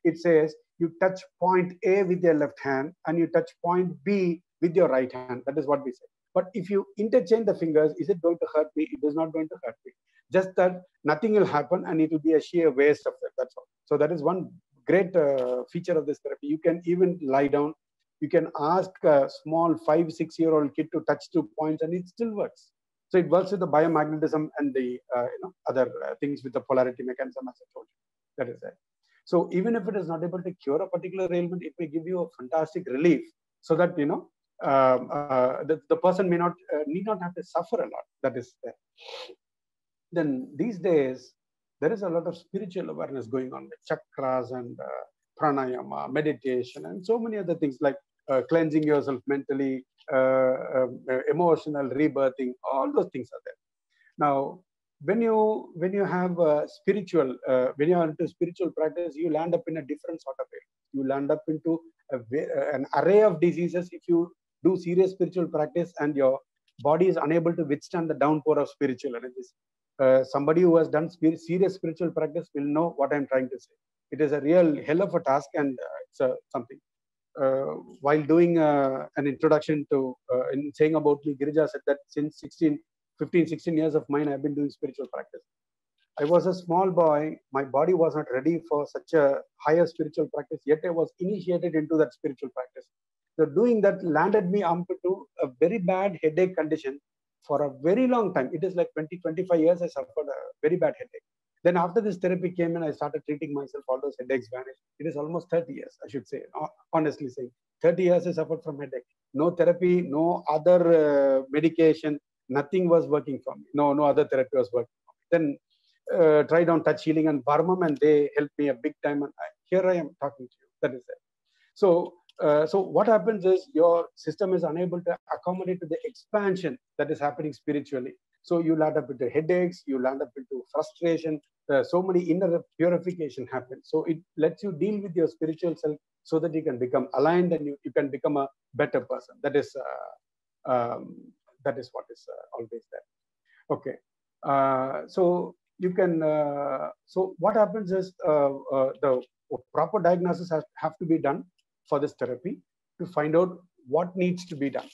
it says you touch point A with your left hand and you touch point B with your right hand. That is what we say. But if you interchange the fingers, is it going to hurt me? It is not going to hurt me. Just that nothing will happen, and it will be a sheer waste of it. That's all. So that is one great feature of this therapy. You can even lie down. You can ask a small 5-6-year-old kid to touch 2 points and it still works. So it works with the biomagnetism and the other things with the polarity mechanism, as I told you. That is it. So even if it is not able to cure a particular ailment, it may give you a fantastic relief, so that the person may not need not have to suffer a lot. That is there. Then these days there is a lot of spiritual awareness going on with chakras and pranayama, meditation, and so many other things like cleansing yourself mentally, emotional rebirthing. All those things are there. Now, when you have spiritual, when you are into spiritual practice, you land up in a different sort of way. You land up into an array of diseases if you do serious spiritual practice and your body is unable to withstand the downpour of spiritual energies. Somebody who has done serious spiritual practice will know what I'm trying to say. It is a real hell of a task, and it's something. While doing an introduction to in saying about me, Girija said that since 15, 16 years of mine, I've been doing spiritual practice. I was a small boy. My body was not ready for such a higher spiritual practice, yet I was initiated into that spiritual practice. So doing that landed me into a very bad headache condition for a very long time. It is like 20, 25 years I suffered a very bad headache. Then after this therapy came in, I started treating myself, all those headaches vanished. It is almost 30 years, I should say, honestly saying. 30 years I suffered from headache. No therapy, no other medication, nothing was working for me. No other therapy was working for me. Then tried on touch healing and Varmam, and they helped me a big time. And here I am talking to you. That is it. So what happens is your system is unable to accommodate to the expansion that is happening spiritually. So you land up into headaches, you land up into frustration. So many inner purification happens. So it lets you deal with your spiritual self so that you can become aligned and you can become a better person. That is what is always there. Okay. So you can. So what happens is the proper diagnosis have to be done for this therapy to find out what needs to be done.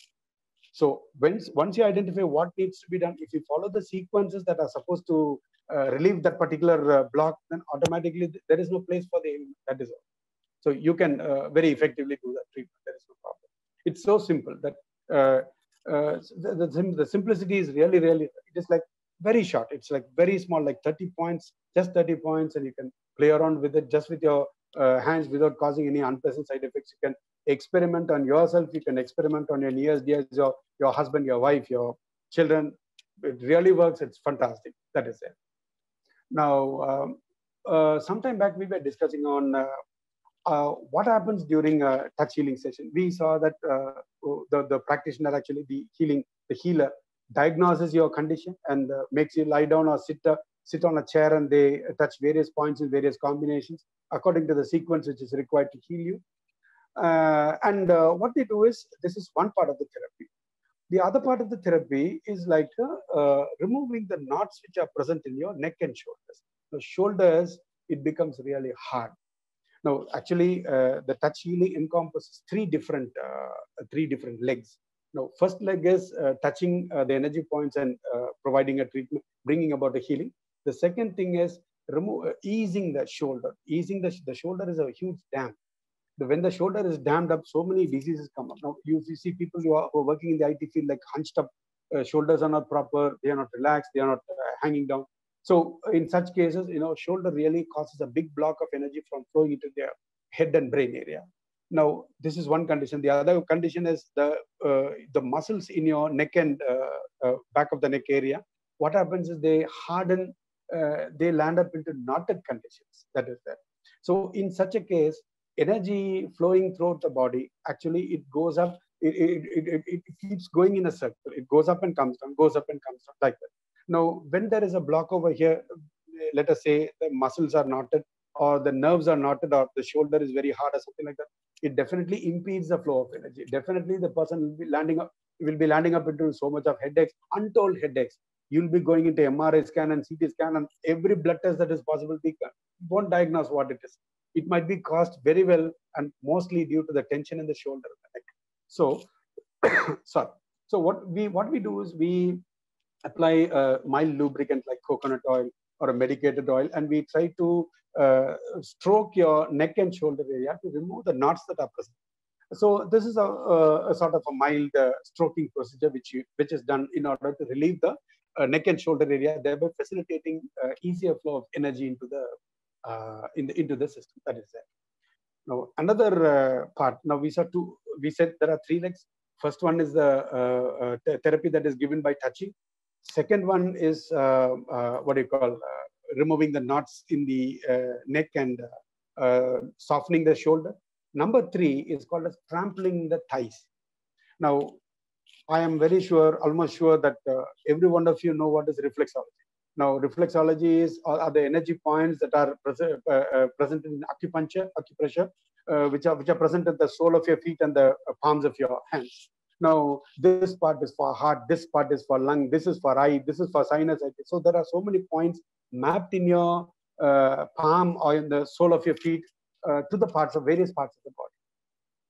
So once you identify what needs to be done, if you follow the sequences that are supposed to relieve that particular block, then automatically there is no place for the ailment. That is all. So you can very effectively do that treatment. There is no problem. It's so simple that the simplicity is really, it is like very short. It's like very small, like 30 points, just 30 points, and you can play around with it just with your hands without causing any unpleasant side effects. You can experiment on yourself. You can experiment on your nearest dears, your husband, your wife, your children. It really works. It's fantastic. That is it. Now, sometime back we were discussing on what happens during a touch healing session. We saw that the practitioner, actually the healer, diagnoses your condition and makes you lie down or sit on a chair, and they touch various points in various combinations according to the sequence which is required to heal you. And what they do is, this is one part of the therapy. The other part of the therapy is like removing the knots which are present in your neck and shoulders. The shoulders, it becomes really hard. Now, actually, the touch healing encompasses three different legs. Now, first leg is touching the energy points and providing a treatment, bringing about a healing. The second thing is easing the shoulder. Easing the shoulder is a huge dam. When the shoulder is dammed up, so many diseases come up. Now, you see people who are working in the IT field, like hunched up, shoulders are not proper, they are not relaxed, they are not hanging down. So in such cases, shoulder really causes a big block of energy from flowing into their head and brain area. Now, this is one condition. The other condition is the muscles in your neck and back of the neck area. What happens is they harden, they land up into knotted conditions. That is there. So in such a case, energy flowing throughout the body, actually it goes up, it keeps going in a circle. It goes up and comes down, goes up and comes down, like that. Now, when there is a block over here, let us say the muscles are knotted or the nerves are knotted or the shoulder is very hard or something like that, it definitely impedes the flow of energy. Definitely the person will be landing up into so much of headaches, untold headaches. You'll be going into MRI scan and CT scan and every blood test that is possible. We won't diagnose what it is. It might be caused very well and mostly due to the tension in the shoulder and the neck. So, sorry. So what we do is we apply a mild lubricant like coconut oil or a medicated oil, and we try to stroke your neck and shoulder area to remove the knots that are present. So this is a sort of a mild stroking procedure which is done in order to relieve the neck and shoulder area, thereby facilitating easier flow of energy into the into the system. That is there. Now another part. Now we said there are 3 legs. First one is the therapy that is given by touching. Second one is what do you call removing the knots in the neck and softening the shoulder. Number 3 is called as trampling the thighs. Now, I am very sure, almost sure that every one of you know what is reflexology. Now, reflexology are the energy points that are present in acupressure, which are present at the sole of your feet and the palms of your hands. Now, this part is for heart, this part is for lung, this is for eye, this is for sinusitis. So there are so many points mapped in your palm or in the sole of your feet to the various parts of the body.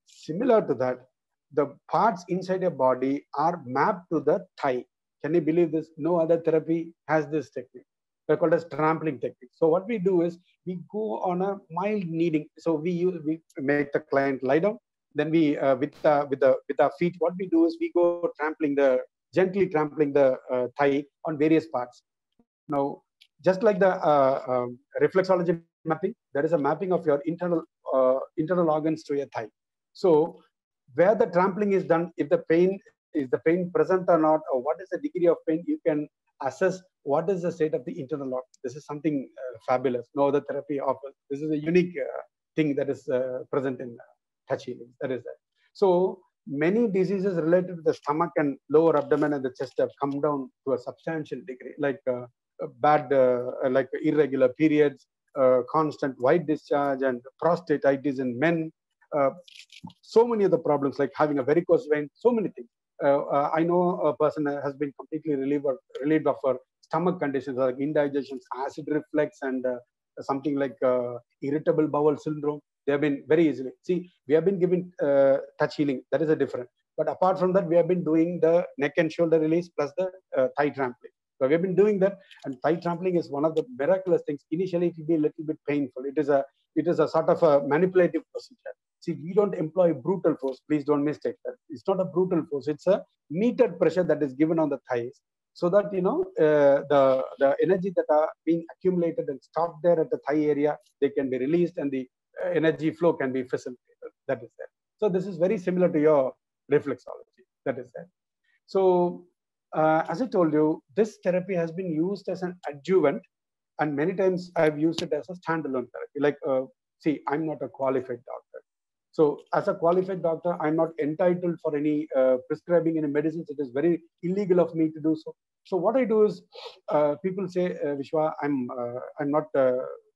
Similar to that, the parts inside your body are mapped to the thigh. Can you believe this? No other therapy has this technique. They're called as trampling technique. So what we do is we go on a mild kneading. So we make the client lie down. Then we with our feet, what we do is we go gently trampling the thigh on various parts. Now, just like the reflexology mapping, there is a mapping of your internal organs to your thigh. So where the trampling is done, if the pain is the pain present or not, or what is the degree of pain, you can assess what is the state of the internal organ. This is something fabulous. No other therapy offers. This is a unique thing that is present in touch healing. That is that. So many diseases related to the stomach and lower abdomen and the chest have come down to a substantial degree, like like irregular periods, constant white discharge, and prostatitis in men. So many of the problems, like having a varicose vein, so many things. I know a person has been completely relieved of her stomach conditions like indigestion, acid reflux, and something like irritable bowel syndrome. They have been very easily. See, we have been giving touch healing. That is a different. But apart from that, we have been doing the neck and shoulder release plus the thigh trampling. So we have been doing that, and thigh trampling is one of the miraculous things. Initially, it will be a little bit painful. It is a sort of a manipulative procedure. See, we don't employ brutal force. Please don't mistake that. It's not a brutal force. It's a metered pressure that is given on the thighs, so that the energy that are being accumulated and stopped there at the thigh area, they can be released, and the energy flow can be facilitated. That is there. So this is very similar to your reflexology. That is there. So as I told you, this therapy has been used as an adjuvant, and many times I've used it as a standalone therapy. Like, see, I'm not a qualified doctor. So as a qualified doctor, I'm not entitled for any prescribing any medicines. It is very illegal of me to do so. So what I do is, people say, Vishwa, I'm not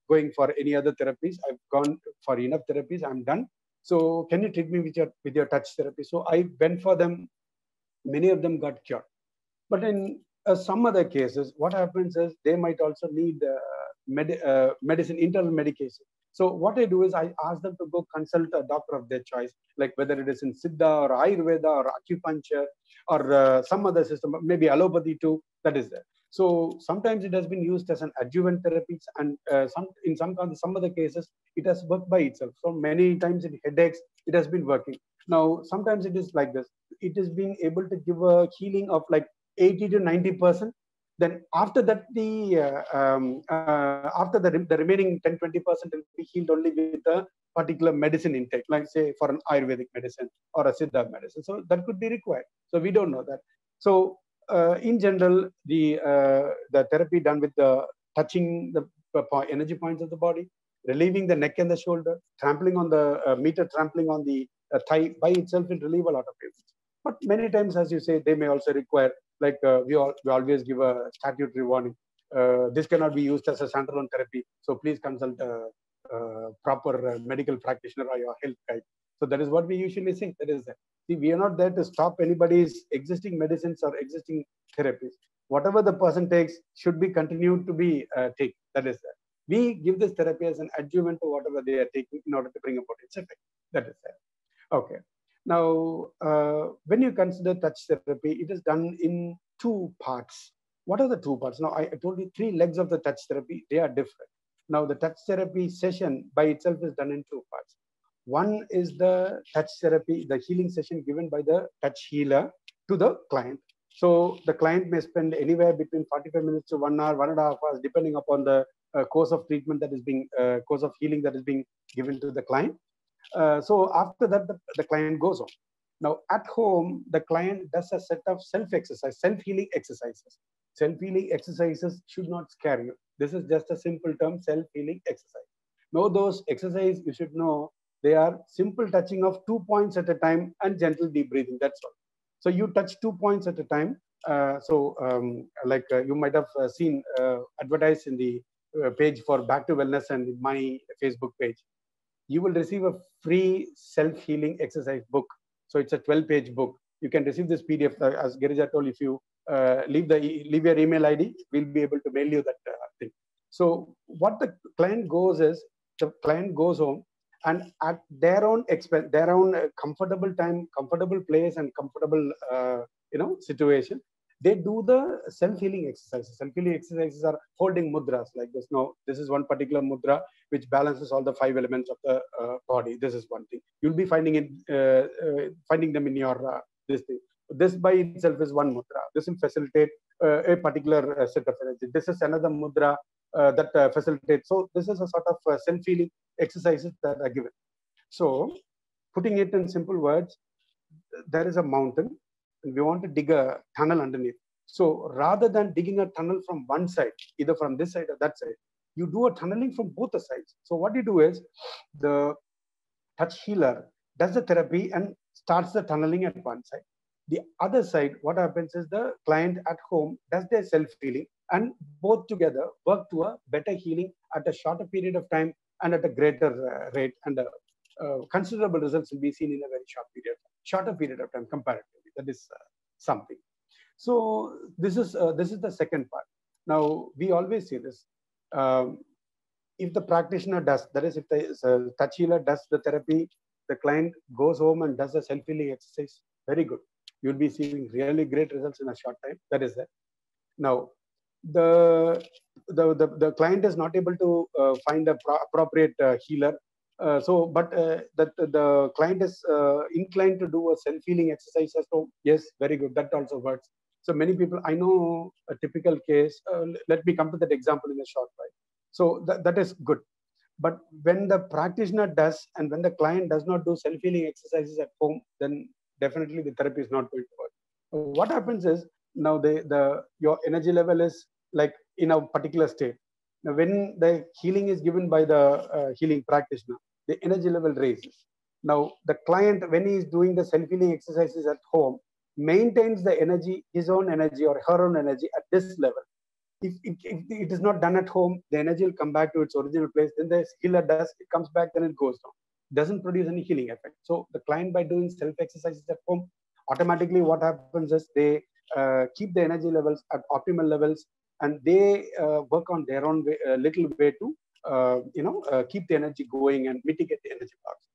going for any other therapies. I've gone for enough therapies. I'm done. So can you treat me with your touch therapy? So I went for them. Many of them got cured. But in some other cases, what happens is they might also need medicine, internal medication. So what I do is I ask them to go consult a doctor of their choice, like whether it is in Siddha or Ayurveda or acupuncture or some other system, maybe allopathy too, that is there. So sometimes it has been used as an adjuvant therapy, and in some other cases, it has worked by itself. So many times in headaches, it has been working. Now, sometimes it is like this. It is being able to give a healing of like 80 to 90%. Then after that, after the remaining 10-20% will be healed only with a particular medicine intake, like say for an Ayurvedic medicine or a Siddha medicine. So that could be required. So we don't know that. So in general, the therapy done with the touching the energy points of the body, relieving the neck and the shoulder, trampling on the meter trampling on the thigh by itself will relieve a lot of pain. But many times, as you say, they may also require, like we always give a statutory warning. This cannot be used as a standalone therapy. So please consult a proper medical practitioner or your health guide. So that is what we usually say. That is that. See, we are not there to stop anybody's existing medicines or existing therapies. Whatever the person takes should be continued to be taken. That is that. We give this therapy as an adjuvant to whatever they are taking in order to bring about its effect. That is that. Okay. Now, when you consider touch therapy, it is done in 2 parts. What are the 2 parts? Now, I told you 3 legs of the touch therapy, they are different. Now, the touch therapy session by itself is done in 2 parts. One is the touch therapy, the healing session given by the touch healer to the client. So the client may spend anywhere between 45 minutes to 1 hour, 1.5 hours, depending upon the course of treatment that is being, course of healing that is being given to the client. So after that, the client goes home. Now at home, the client does a set of self-healing exercises. Self-healing exercises should not scare you. This is just a simple term, self-healing exercise. Know those exercises, you should know they are simple touching of 2 points at a time and gentle deep breathing. That's all. So you touch 2 points at a time. You might have seen advertised in the page for Back to Wellness and my Facebook page. You will receive a free self-healing exercise book. So it's a 12-page book. You can receive this PDF. As Girija told, if you leave your email ID, we'll be able to mail you that thing. So what the client goes is, the client goes home and at their own expense, their own comfortable time, comfortable place, and comfortable situation, they do the self-healing exercises. Self-healing exercises are holding mudras like this. Now, this is one particular mudra which balances all the 5 elements of the body. This is one thing. You'll be finding them in your this thing. This by itself is one mudra. This will facilitate a particular set of energy. This is another mudra that facilitates. So this is a sort of self-healing exercises that are given. So putting it in simple words, there is a mountain and we want to dig a tunnel underneath. So rather than digging a tunnel from one side, either from this side or that side, you do a tunneling from both the sides. So what you do is, the touch healer does the therapy and starts the tunneling at one side. The other side, what happens is the client at home does their self-healing, and both together work to a better healing at a shorter period of time and at a greater rate, and considerable results will be seen in a very shorter period of time comparatively. That is something. So this is the second part. Now we always see this. If the practitioner does, that is, if the touch healer does the therapy, the client goes home and does a self-healing exercise, very good. You'll be seeing really great results in a short time. That is that. Now, the client is not able to find a appropriate healer. But the client is inclined to do a self-healing exercise. So yes, very good. That also works. So many people, I know a typical case. Let me come to that example in a short while. So that is good. But when the practitioner does and when the client does not do self-healing exercises at home, then definitely the therapy is not going to work. What happens is, now your energy level is like in a particular state. Now, when the healing is given by the healing practitioner, the energy level raises. Now, the client, when he is doing the self-healing exercises at home, maintains the energy, his own energy or her own energy at this level. If it is not done at home, the energy will come back to its original place. Then the healer does, it comes back, then it goes down. It doesn't produce any healing effect. So the client, by doing self-exercises at home, automatically what happens is they keep the energy levels at optimal levels, and they work on their own way, little way to keep the energy going and mitigate the energy blocks.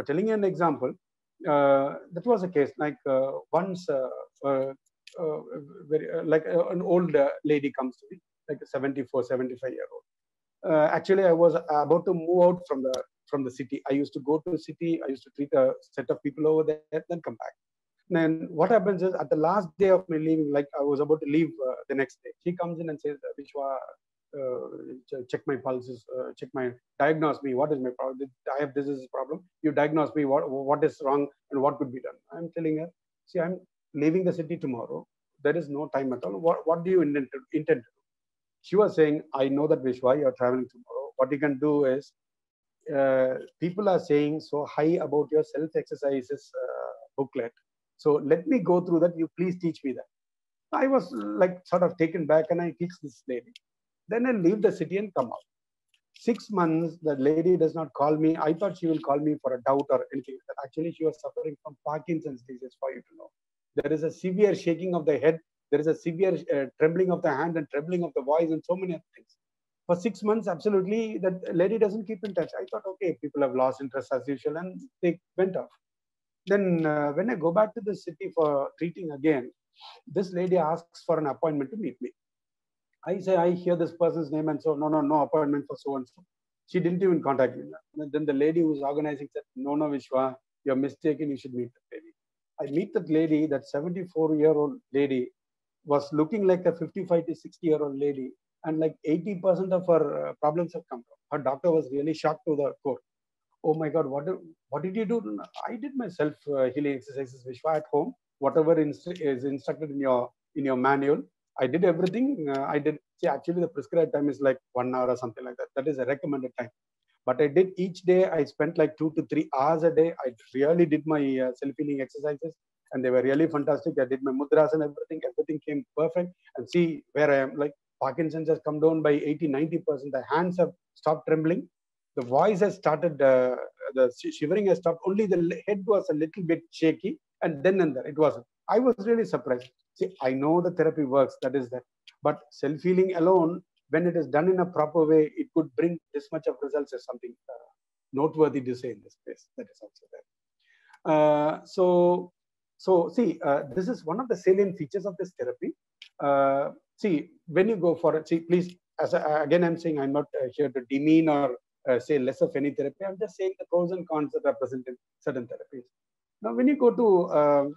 Telling you an example, that was a case like once an old lady comes to me, like a 74, 75-year-old. Actually, I was about to move out from the city. I used to go to the city. I used to treat a set of people over there, then come back. Then what happens is, at the last day of my leaving, like I was about to leave the next day, she comes in and says, Vishwa, check my pulses, diagnose me. What is my problem? I have this problem. You diagnose me. What is wrong and what could be done? I'm telling her, see, I'm leaving the city tomorrow. There is no time at all. What do you intend to do? She was saying, I know that, Vishwa, you're traveling tomorrow. What you can do is, people are saying so high about your self-exercises booklet. So let me go through that. You please teach me that. I was like sort of taken back, and I teach this lady. Then I leave the city and come out. 6 months, the lady does not call me. I thought she will call me for a doubt or anything. But actually, she was suffering from Parkinson's disease, for you to know. There is a severe shaking of the head. There is a severe trembling of the hand and trembling of the voice and so many other things. For 6 months, absolutely, that lady doesn't keep in touch. I thought, okay, people have lost interest as usual, and they went off. Then when I go back to the city for treating again, this lady asks for an appointment to meet me. I say, I hear this person's name, and so, no appointment for so and so. She didn't even contact me. And then the lady who was organizing said, no, Vishwa, you're mistaken. You should meet that lady. I meet that lady, that 74-year-old lady was looking like a 55 to 60-year-old lady. And like 80% of her problems have come down. Her doctor was really shocked to the core. Oh my God, what did you do? I did my self healing exercises, Vishwa, at home. Whatever is instructed in your manual, I did everything. I did. See, actually, the prescribed time is like 1 hour or something like that. That is a recommended time. But I did each day. I spent like 2 to 3 hours a day. I really did my self healing exercises, and they were really fantastic. I did my mudras and everything. Everything came perfect. And see where I am. Like Parkinson's has come down by 80-90%. The hands have stopped trembling. The voice has started, the shivering has stopped. Only the head was a little bit shaky, and then and there it wasn't. I was really surprised. See, I know the therapy works, that is that. But self-healing alone, when it is done in a proper way, it could bring this much of results as something noteworthy to say in this case. That is also there. So see, this is one of the salient features of this therapy. See, when you go for it, see, please, again, I'm saying I'm not here to demean or say less of any therapy. I'm just saying the pros and cons that are present in certain therapies. Now, when you go to,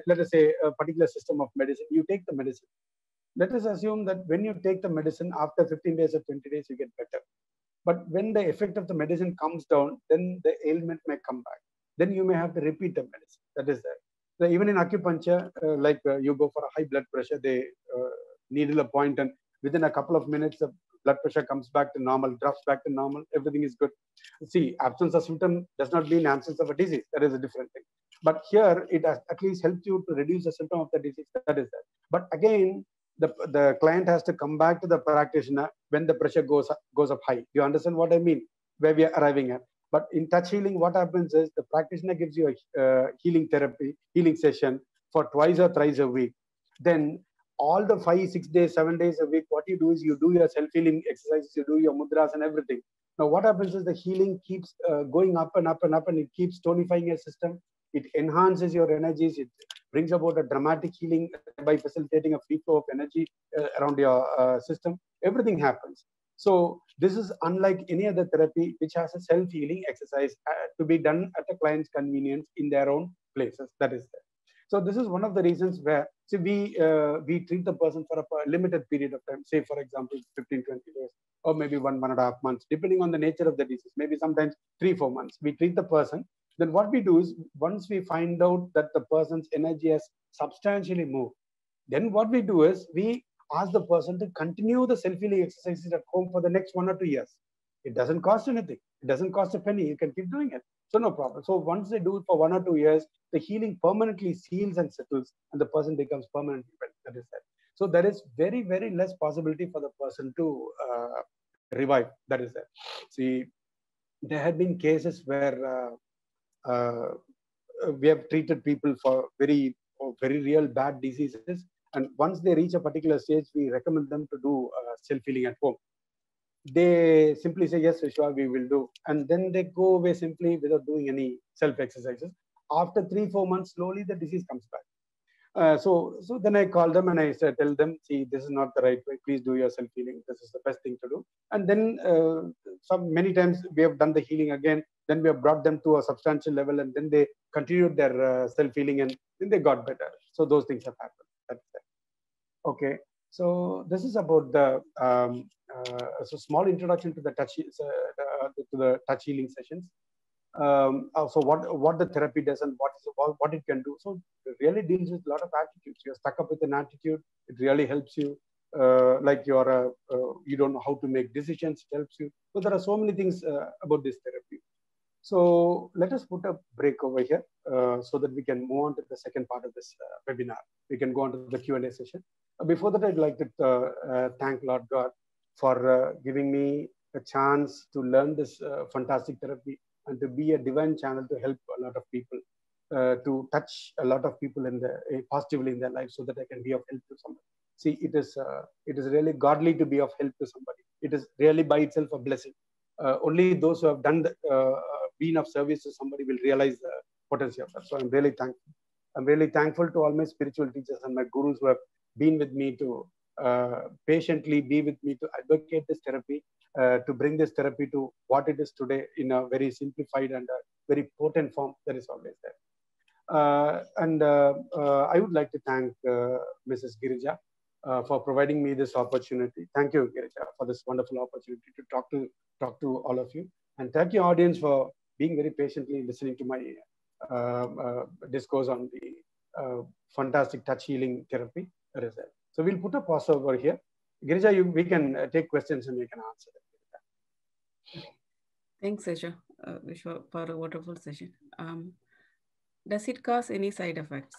let us say, a particular system of medicine, you take the medicine. Let us assume that when you take the medicine, after 15 days or 20 days, you get better. But when the effect of the medicine comes down, then the ailment may come back. Then you may have to repeat the medicine. That is there. So even in acupuncture, you go for a high blood pressure, they needle a point, and within a couple of minutes, the blood pressure comes back to normal, drops back to normal, everything is good. See, absence of symptom does not mean absence of a disease. That is a different thing. But here, it has at least helped you to reduce the symptom of the disease. That is that. But again, the client has to come back to the practitioner when the pressure goes up high. You understand what I mean? Where we are arriving at. But in touch healing, what happens is the practitioner gives you a healing session for twice or thrice a week. Then all the 5, 6 days, 7 days a week, what you do is you do your self-healing exercises, you do your mudras and everything. Now, what happens is the healing keeps going up and up and up, and it keeps tonifying your system. It enhances your energies. It brings about a dramatic healing by facilitating a free flow of energy around your system. Everything happens. So this is unlike any other therapy which has a self-healing exercise to be done at a client's convenience in their own places. That is there. So this is one of the reasons where we treat the person for a limited period of time, say for example 15, 20 days, or maybe 1.5 months, depending on the nature of the disease, maybe sometimes 3-4 months. We treat the person. Then what we do is, once we find out that the person's energy has substantially moved, then what we do is we ask the person to continue the self-healing exercises at home for the next 1 or 2 years. It doesn't cost anything. It doesn't cost a penny. You can keep doing it. So no problem. So once they do it for 1 or 2 years, the healing permanently seals and settles, and the person becomes permanently well. That is that. So there is very, very less possibility for the person to revive. That is that. See, there have been cases where we have treated people for very real bad diseases, and once they reach a particular stage, we recommend them to do self-healing at home. They simply say, yes, Vishwa, we will do. And then they go away simply without doing any self-exercises. After 3-4 months, slowly the disease comes back. So then I call them and I tell them, see, this is not the right way. Please do your self-healing. This is the best thing to do. And then many times we have done the healing again. Then we have brought them to a substantial level, and then they continued their self-healing, and then they got better. So those things have happened. That's it. Okay. So this is about the so small introduction to the touch healing sessions. So what the therapy does and what it can do. So it really deals with a lot of attitudes. You're stuck up with an attitude. It really helps you. Like you don't know how to make decisions. It helps you. So there are so many things about this therapy. So let us put a break over here so that we can move on to the second part of this webinar. We can go on to the Q&A session. Before that, I'd like to thank Lord God for giving me a chance to learn this fantastic therapy and to be a divine channel to help a lot of people, to touch a lot of people positively in their life, so that I can be of help to somebody. See, it is really godly to be of help to somebody. It is really by itself a blessing. Only those who have done been of service to somebody will realize the potency of that. So I'm really thankful. I'm really thankful to all my spiritual teachers and my gurus who have been with me to patiently be with me to advocate this therapy to bring this therapy to what it is today in a very simplified and very potent form, that is always there. I would like to thank Mrs. Girija for providing me this opportunity. Thank you, Girija, for this wonderful opportunity to talk to all of you. And thank you, audience, for being very patiently listening to my discourse on the fantastic touch healing therapy result. So we'll put a pause over here. Girija, we can take questions and we can answer them. Thanks, Sesha, Vishwa, for a wonderful session. Does it cause any side effects?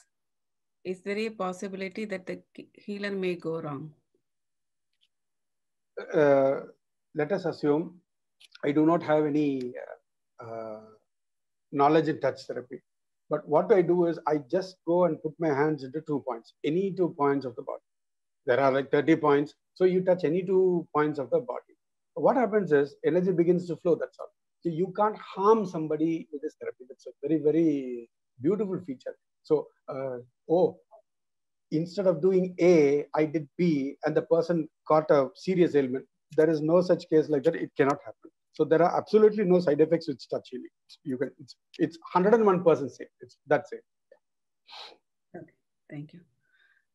Is there a possibility that the healer may go wrong? Let us assume I do not have any knowledge in touch therapy. But what I do is I just go and put my hands into 2 points, any 2 points of the body. There are like 30 points. So you touch any 2 points of the body. What happens is energy begins to flow, that's all. So you can't harm somebody with this therapy. That's a very, very beautiful feature. So, instead of doing A, I did B, and the person got a serious ailment. There is no such case like that. It cannot happen. So there are absolutely no side effects with touch healing. You can, it's 101% safe. That's it. Okay, thank you.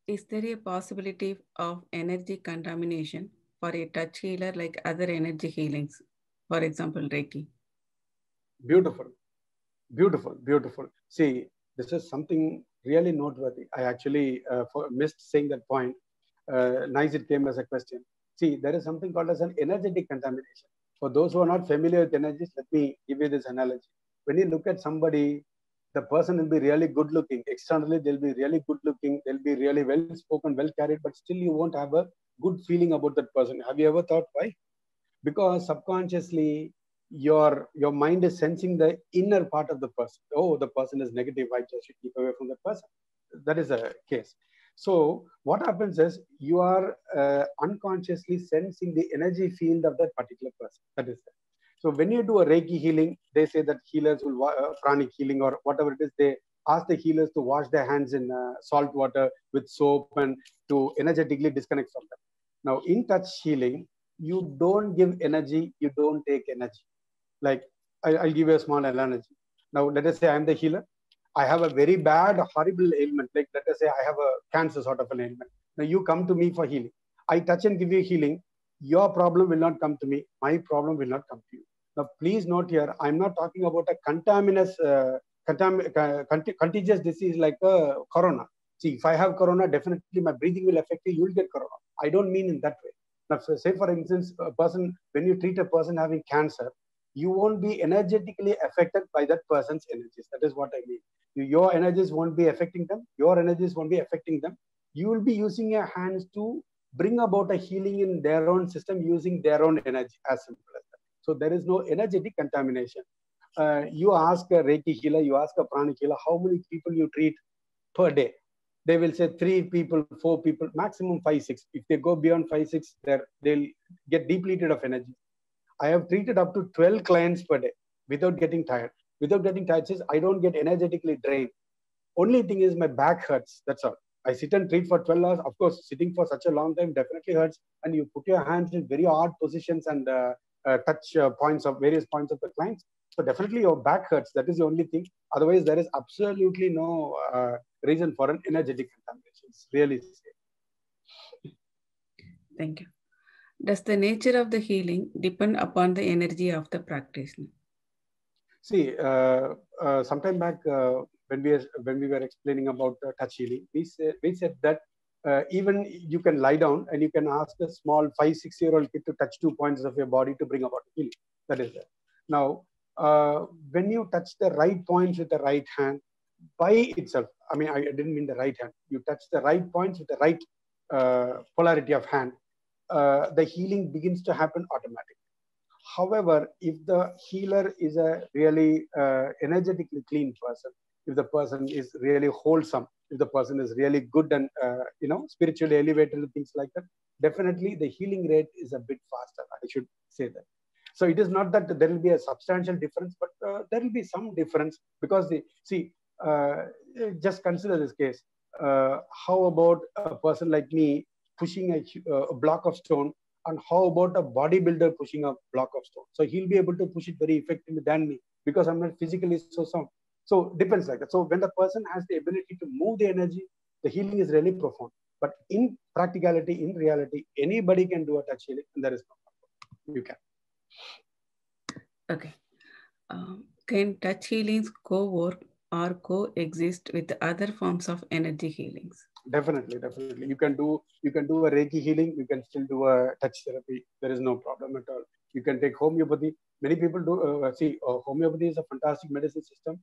Is there a possibility of energy contamination for a touch healer like other energy healings? For example, Reiki. Beautiful, beautiful, beautiful. See, this is something really noteworthy. I actually missed saying that point. Nice, it came as a question. See, there is something called as an energetic contamination. For those who are not familiar with energies, let me give you this analogy. When you look at somebody, the person will be really good looking. Externally, they'll be really good looking. They'll be really well spoken, well carried, but still you won't have a good feeling about that person. Have you ever thought why? Because subconsciously, your mind is sensing the inner part of the person. Oh, the person is negative. I just should keep away from that person. That is a case. So what happens is you are unconsciously sensing the energy field of that particular person. That is it. So when you do a Reiki healing, they say that healers will, pranic healing or whatever it is, they ask the healers to wash their hands in salt water with soap and to energetically disconnect from them. Now, in touch healing, you don't give energy, you don't take energy. Like, I'll give you a small analogy. Now, let us say I'm the healer. I have a very bad, horrible ailment. Like, let us say I have a cancer sort of an ailment. Now, you come to me for healing. I touch and give you healing. Your problem will not come to me. My problem will not come to you. Now, please note here, I'm not talking about a contagious disease like corona. See, if I have corona, definitely my breathing will affect you. You will get corona. I don't mean in that way. Now, say for instance, a person, when you treat a person having cancer, you won't be energetically affected by that person's energies. That is what I mean. Your energies won't be affecting them. Your energies won't be affecting them. You will be using your hands to bring about a healing in their own system using their own energy, as simple as that. So there is no energetic contamination. You ask a Reiki healer, you ask a pranic healer, how many people you treat per day? They will say 3 people, 4 people, maximum 5, 6. If they go beyond 5, 6, they'll get depleted of energy. I have treated up to 12 clients per day without getting tired. Without getting tired says I don't get energetically drained. Only thing is my back hurts. That's all. I sit and treat for 12 hours. Of course, sitting for such a long time definitely hurts. And you put your hands in very odd positions and touch points of various points of the clients. So definitely your back hurts. That is the only thing. Otherwise, there is absolutely no reason for an energetic contamination. It's really safe. Thank you. Does the nature of the healing depend upon the energy of the practitioner? See, sometime back when we were explaining about touch healing, we said that even you can lie down and you can ask a small 5, 6-year-old kid to touch 2 points of your body to bring about healing. That is it. Now, when you touch the right points with the right hand, by itself, I mean, I didn't mean the right hand. You touch the right points with the right polarity of hand. The healing begins to happen automatically. However, if the healer is a really energetically clean person, if the person is really wholesome, if the person is really good and spiritually elevated and things like that, definitely the healing rate is a bit faster. I should say that. So it is not that there will be a substantial difference, but there will be some difference because just consider this case. How about a person like me pushing a block of stone And how about a bodybuilder pushing a block of stone? So he'll be able to push it very effectively than me because I'm not physically so sound. So depends like that. So when the person has the ability to move the energy, the healing is really profound. But in practicality, in reality, anybody can do a touch healing, and there is no problem. You can. Okay. Can touch healings co-work or coexist with other forms of energy healings? Definitely. You can do a Reiki healing. You can still do a touch therapy. There is no problem at all. You can take homeopathy. Many people do homeopathy is a fantastic medicine system.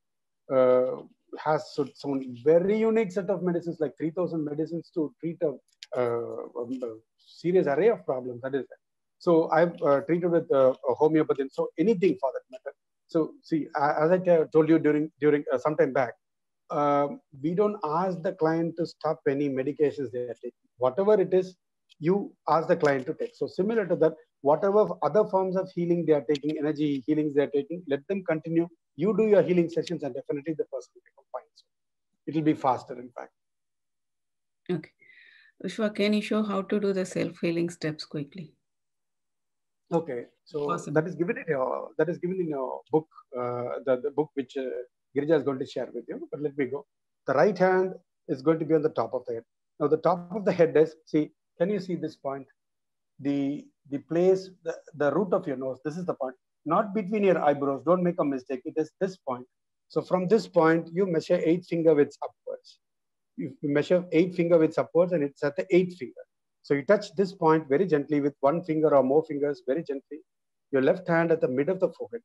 Has some very unique set of medicines, like 3,000 medicines to treat a serious array of problems. That is it. So I've treated with homeopathy. So anything for that matter. So see, as I told you during some time back, we don't ask the client to stop any medications they are taking. Whatever it is, you ask the client to take. So similar to that, whatever other forms of healing they are taking, energy healings they are taking, let them continue. You do your healing sessions and definitely the person will become fine. So it will be faster, in fact. Okay. Vishwa, can you show how to do the self-healing steps quickly? Okay, so Awesome. that is given in your book, the book which Girija is going to share with you. But let me go. The right hand is going to be on the top of the head. Now the top of the head is, see, can you see this point? The place, the root of your nose. This is the point, not between your eyebrows. Don't make a mistake. It is this point. So from this point, you measure 8 finger widths upwards. You measure 8 finger widths upwards, and it's at the 8th finger. So you touch this point very gently with 1 finger or more fingers, very gently. Your left hand at the mid of the forehead.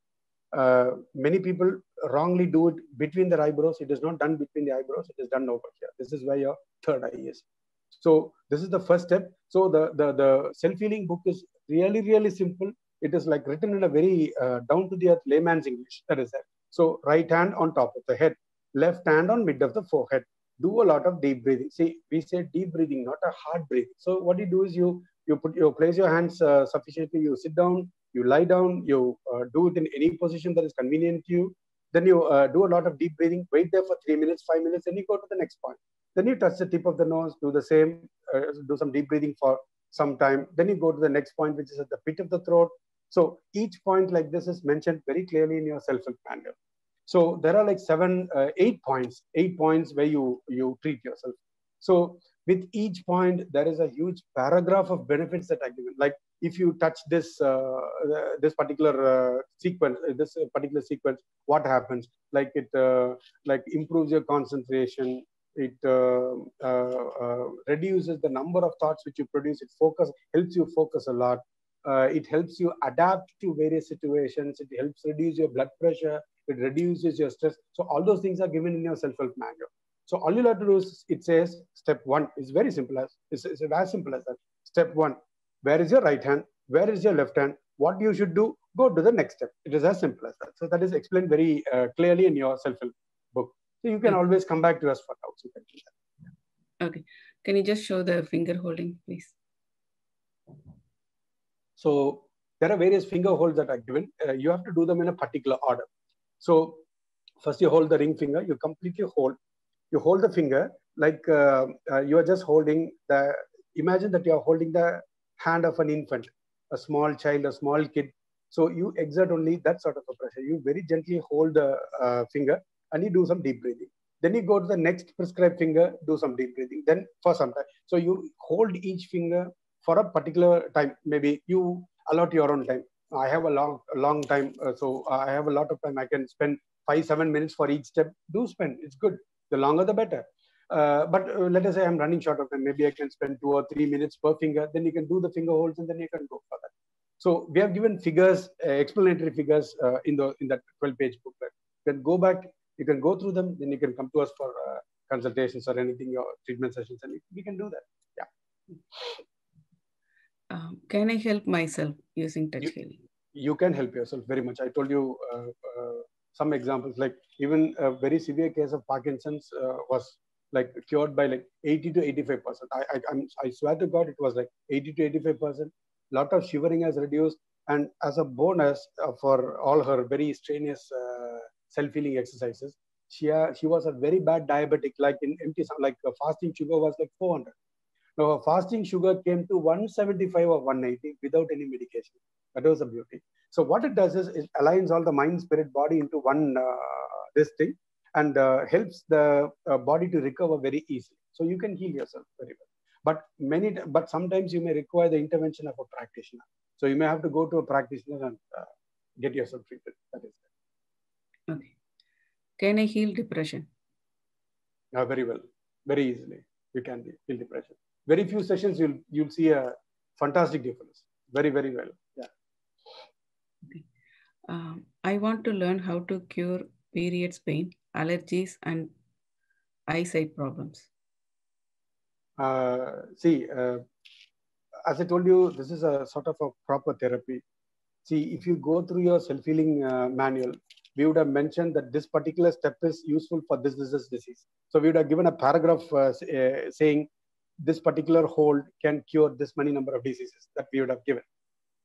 Many people wrongly do it between their eyebrows. It is not done between the eyebrows. It is done over here. This is where your third eye is. So this is the first step. So the self-healing book is really simple. It is like written in a very down to the earth layman's English. That is it. So right hand on top of the head, left hand on mid of the forehead. Do a lot of deep breathing. See, we say deep breathing, not a hard breathing. So what you do is you place your hands sufficiently. You sit down, you lie down, you do it in any position that is convenient to you. Then you do a lot of deep breathing. Wait there for 3 minutes, 5 minutes, then you go to the next point. Then you touch the tip of the nose, do the same, do some deep breathing for some time. Then you go to the next point, which is at the pit of the throat. So each point like this is mentioned very clearly in your self-help manual. So there are like 8 points where you treat yourself. So with each point, there is a huge paragraph of benefits that are given. Like if you touch this particular sequence, what happens? Like it like improves your concentration. It reduces the number of thoughts which you produce. It helps you focus a lot. It helps you adapt to various situations. It helps reduce your blood pressure. It reduces your stress. So all those things are given in your self-help manual. So all you have to do is, it says step 1 is very simple it's as simple as that. Step 1, where is your right hand? Where is your left hand? What you should do? Go to the next step. It is as simple as that. So that is explained very clearly in your self-help book. So you can always come back to us for doubts. You can do that. Okay. Can you just show the finger holding, please? So there are various finger holds that are given. You have to do them in a particular order. So first you hold the ring finger. You completely hold. You hold the finger like you are just holding imagine that you are holding the hand of an infant, a small child, a small kid. So you exert only that sort of a pressure. You very gently hold the finger and you do some deep breathing. Then you go to the next prescribed finger, do some deep breathing. Then for some time. So you hold each finger for a particular time. Maybe you allot your own time. I have a long time. So I have a lot of time. I can spend 5-7 minutes for each step. Do spend. It's good. The longer, the better. But let us say I'm running short of time. Maybe I can spend 2 or 3 minutes per finger. Then you can do the finger holds and then you can go for that. So we have given figures, explanatory figures in that 12-page booklet. You can go back, you can go through them, then you can come to us for consultations or anything, or treatment sessions, and we can do that. Yeah. Can I help myself using touch healing? You can help yourself very much. I told you some examples, like even a very severe case of Parkinson's was like cured by like 80 to 85%. I swear to God, it was like 80 to 85%. Lot of shivering has reduced, and as a bonus for all her very strenuous self-healing exercises, she was a very bad diabetic. Like in empty, like fasting sugar was like 400. Now, her fasting sugar came to 175 or 180 without any medication. That was a beauty. So what it does is it aligns all the mind, spirit, body into one this thing, and helps the body to recover very easily. So you can heal yourself very well. But sometimes you may require the intervention of a practitioner. So you may have to go to a practitioner and get yourself treated. That is it. Okay. Can I heal depression? Very well, very easily. You can heal depression. Very few sessions you'll see a fantastic difference. Very, very well. Yeah. Okay. I want to learn how to cure periods pain, allergies, and eyesight problems. See, as I told you, this is a sort of a proper therapy. See, if you go through your self-healing manual, we would have mentioned that this particular step is useful for this disease. So we would have given a paragraph saying this particular hold can cure this many number of diseases that we would have given.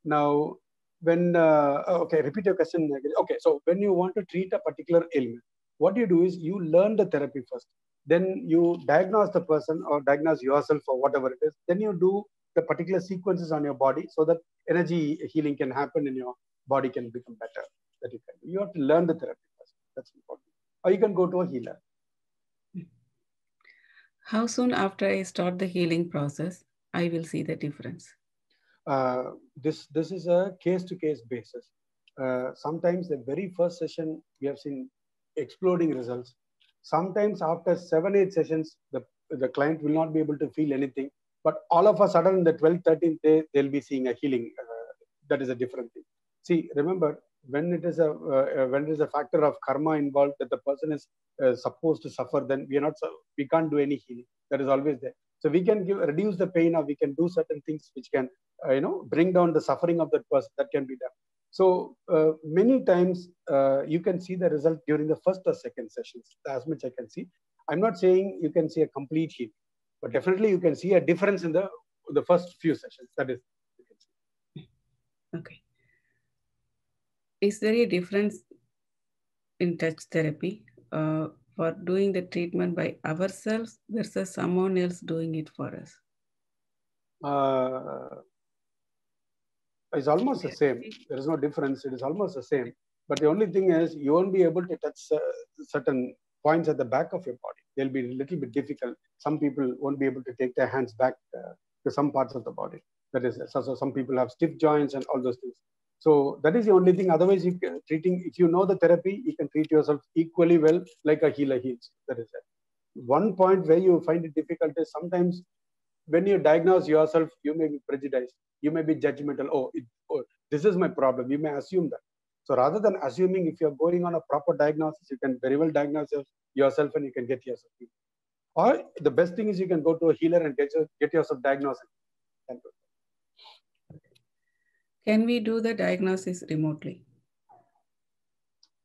Now, when, okay, repeat your question. Okay, so when you want to treat a particular ailment, what you do is you learn the therapy first. Then you diagnose the person or diagnose yourself or whatever it is. Then you do the particular sequences on your body so that energy healing can happen and your body can become better. That you can do. You have to learn the therapy first. That's important. Or you can go to a healer. How soon after I start the healing process, I will see the difference? This is a case-to-case basis. Sometimes the very first session we have seen exploding results. Sometimes after 7-8 sessions, the client will not be able to feel anything. But all of a sudden, in the 12th, 13th day, they'll be seeing a healing. That is a different thing. See, remember, when it is a factor of karma involved that the person is supposed to suffer, then we can't do any healing. That is always there. So we can reduce the pain, or we can do certain things which can bring down the suffering of that person. That can be done. So many times you can see the result during the first or second sessions, as much I can see. I'm not saying you can see a complete healing, but definitely you can see a difference in the first few sessions. That is, you can see. Okay. Is there a difference in touch therapy for doing the treatment by ourselves versus someone else doing it for us? It's almost the same. There is no difference. It is almost the same. But the only thing is you won't be able to touch certain points at the back of your body. They'll be a little bit difficult. Some people won't be able to take their hands back to some parts of the body. That is, so some people have stiff joints and all those things. So that is the only thing. Otherwise, if you know the therapy, you can treat yourself equally well like a healer heals. That is it. One point where you find it difficult is sometimes when you diagnose yourself, you may be prejudiced. You may be judgmental. Oh, this is my problem. You may assume that. So rather than assuming, if you're going on a proper diagnosis, you can very well diagnose yourself and you can get yourself healed. Or the best thing is you can go to a healer and get yourself diagnosed. Can we do the diagnosis remotely?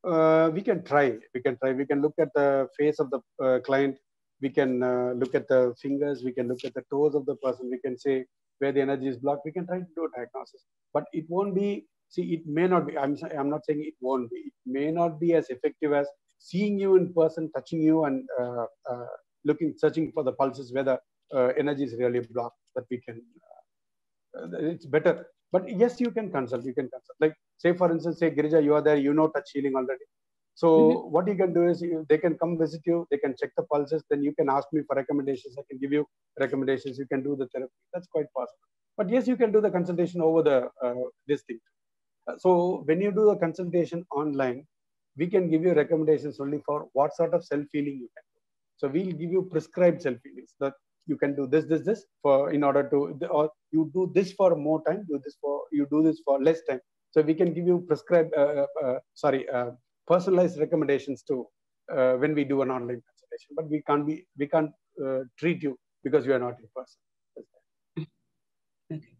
We can try. We can look at the face of the client. We can look at the fingers. We can look at the toes of the person. We can say where the energy is blocked. We can try to do a diagnosis. But it won't be, see, it may not be, I'm not saying it won't be. It may not be as effective as seeing you in person, touching you and searching for the pulses where the energy is really blocked, that we can, it's better. But yes, you can consult. Like, say, for instance, say, Girija, you are there, touch healing already. So what you can do is they can come visit you, they can check the pulses, then you can ask me for recommendations. I can give you recommendations. You can do the therapy. That's quite possible. But yes, you can do the consultation over the this thing. So when you do the consultation online, we can give you recommendations only for what sort of self-healing you can do. So we'll give you prescribed self-healings that you can do this for in order to, or you do this for more time, you do this for less time. So we can give you prescribed, personalized recommendations to when we do an online consultation. But we can't treat you because you are not in person. Okay.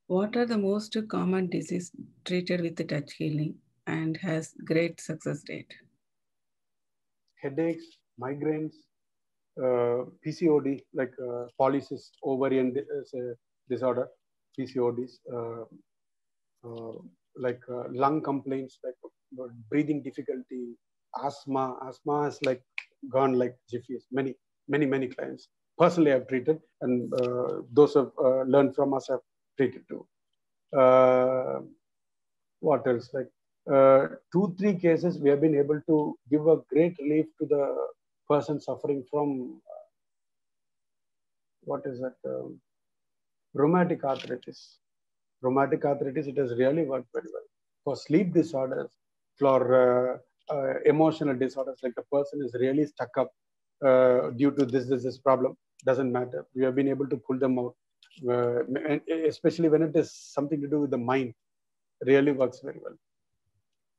What are the most common diseases treated with the touch healing and has great success rate? Headaches, migraines, PCOD, like polycystic ovarian disorder, PCODs, like lung complaints, like breathing difficulty, asthma. Asthma has like gone like jiffy. Many clients. personally I've treated, and those who have learned from us have treated too. What else? Like 2-3 cases, we have been able to give a great relief to the person suffering from what is that? Rheumatic arthritis. Rheumatic arthritis, it has really worked very well. For sleep disorders, for emotional disorders, like the person is really stuck up due to this problem, doesn't matter. We have been able to pull them out, especially when it is something to do with the mind, really works very well.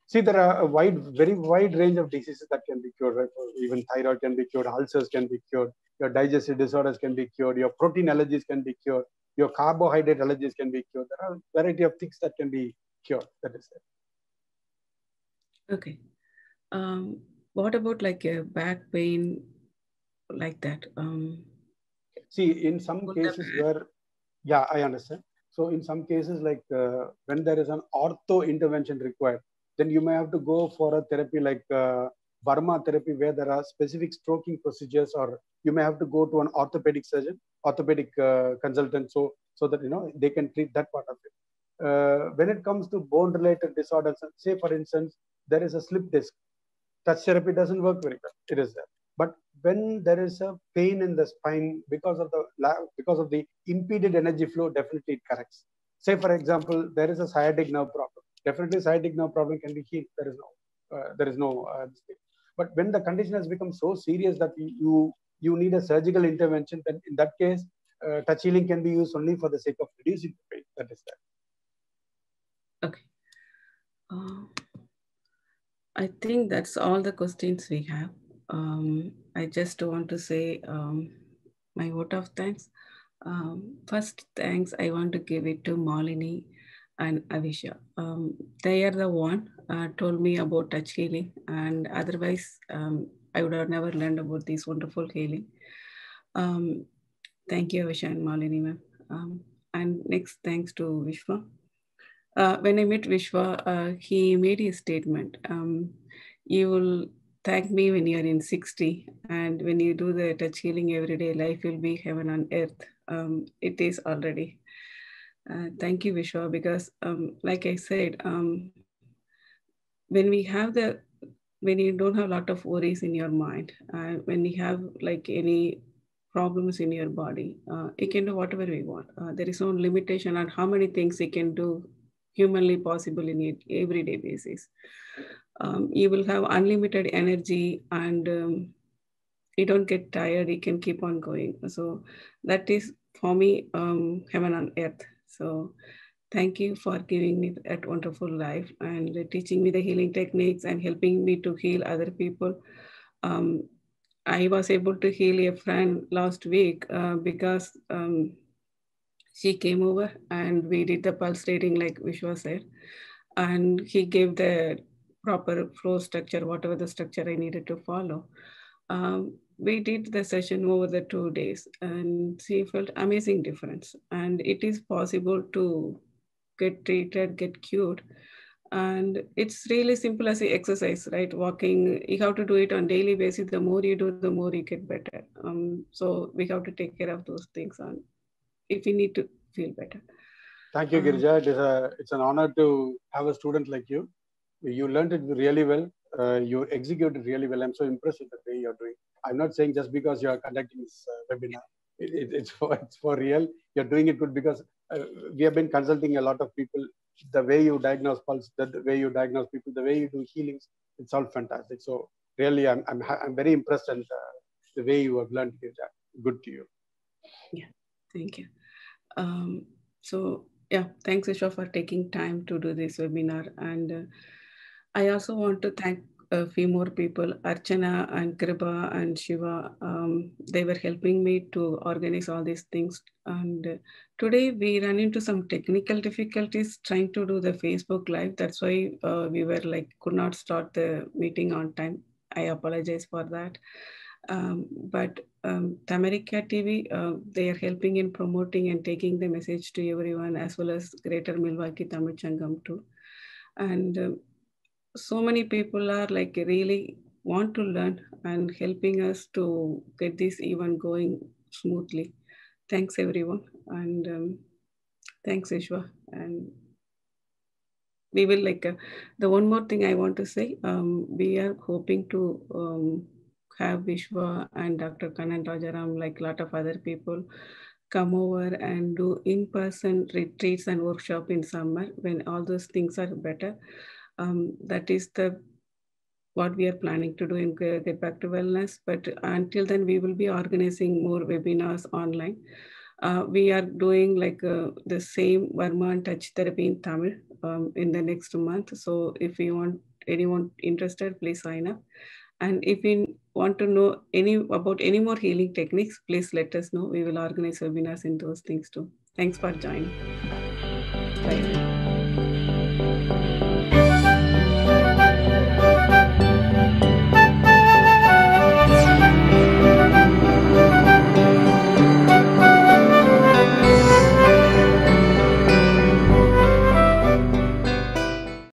See, there are a very wide range of diseases that can be cured, right? Even thyroid can be cured, ulcers can be cured, your digestive disorders can be cured, your protein allergies can be cured, your carbohydrate allergies can be cured. There are a variety of things that can be cured, that is it. Okay. What about like a back pain like that? See, in some cases where, yeah, I understand. So in some cases, like when there is an ortho intervention required, then you may have to go for a therapy like Varma therapy, where there are specific stroking procedures, or you may have to go to an orthopedic surgeon, orthopedic consultant, so that they can treat that part of it. When it comes to bone-related disorders, say for instance, there is a slip disc, touch therapy doesn't work very well. It is there. But when there is a pain in the spine because of the impeded energy flow, definitely it corrects. Say for example, there is a sciatic nerve problem. Definitely, sciatic nerve problem can be healed. There is no mistake. But when the condition has become so serious that you need a surgical intervention, then in that case, touch healing can be used only for the sake of reducing the pain. That is that. Okay. I think that's all the questions we have. I just want to say my vote of thanks. First, thanks I want to give it to Malini and Avisha. They are the one told me about touch healing, and otherwise I would have never learned about this wonderful healing. Thank you, Avisha and Malini, ma'am. And next, thanks to Vishwa. When I met Vishwa, he made a statement. You will thank me when you're in 60, and when you do the touch healing every day, life will be heaven on earth. It is already. Thank you, Vishwa, because like I said, when you don't have a lot of worries in your mind, when you have like any problems in your body, you can do whatever we want. There is no limitation on how many things you can do humanly possible in an everyday basis. You will have unlimited energy, and you don't get tired. You can keep on going. So that is for me heaven on earth. So thank you for giving me that wonderful life and teaching me the healing techniques and helping me to heal other people. I was able to heal a friend last week because she came over and we did the pulse reading like Vishwa said, and he gave the proper flow structure, whatever the structure I needed to follow. We did the session over the 2 days, and she felt amazing difference. And it is possible to get treated, get cured. And it's really simple as a exercise, right? Walking, you have to do it on daily basis. The more you do, the more you get better. So we have to take care of those things on if we need to feel better. Thank you, Girija. It's an honor to have a student like you. You learned it really well. You executed really well. I'm so impressed with the way you're doing. I'm not saying just because you are conducting this webinar. It's for real. You're doing it good because we have been consulting a lot of people. The way you diagnose pulse, the way you diagnose people, the way you do healings, it's all fantastic. So really, I'm very impressed, and the way you have learned, Girija. Good to you. Yeah, thank you. So yeah, thanks Vishwa for taking time to do this webinar. And I also want to thank a few more people, Archana and Kripa and Shiva. They were helping me to organize all these things. And today we ran into some technical difficulties trying to do the Facebook Live. That's why we were like, could not start the meeting on time. I apologize for that. But Tamarika TV, they are helping in promoting and taking the message to everyone, as well as Greater Milwaukee Tamil Sangam too. And so many people are like really want to learn and helping us to get this even going smoothly. Thanks everyone, and thanks Ishwa. And we will the one more thing I want to say, we are hoping to have Vishwa and Dr. Kannan Rajaram, like a lot of other people, come over and do in-person retreats and workshop in summer when all those things are better. That is what we are planning to do in Get Back to Wellness. But until then, we will be organizing more webinars online. We are doing the same Varma touch therapy in Tamil in the next month. So if you want anyone interested, please sign up. And if you want to know about any more healing techniques, please let us know. We will organize webinars in those things too. Thanks for joining. Bye.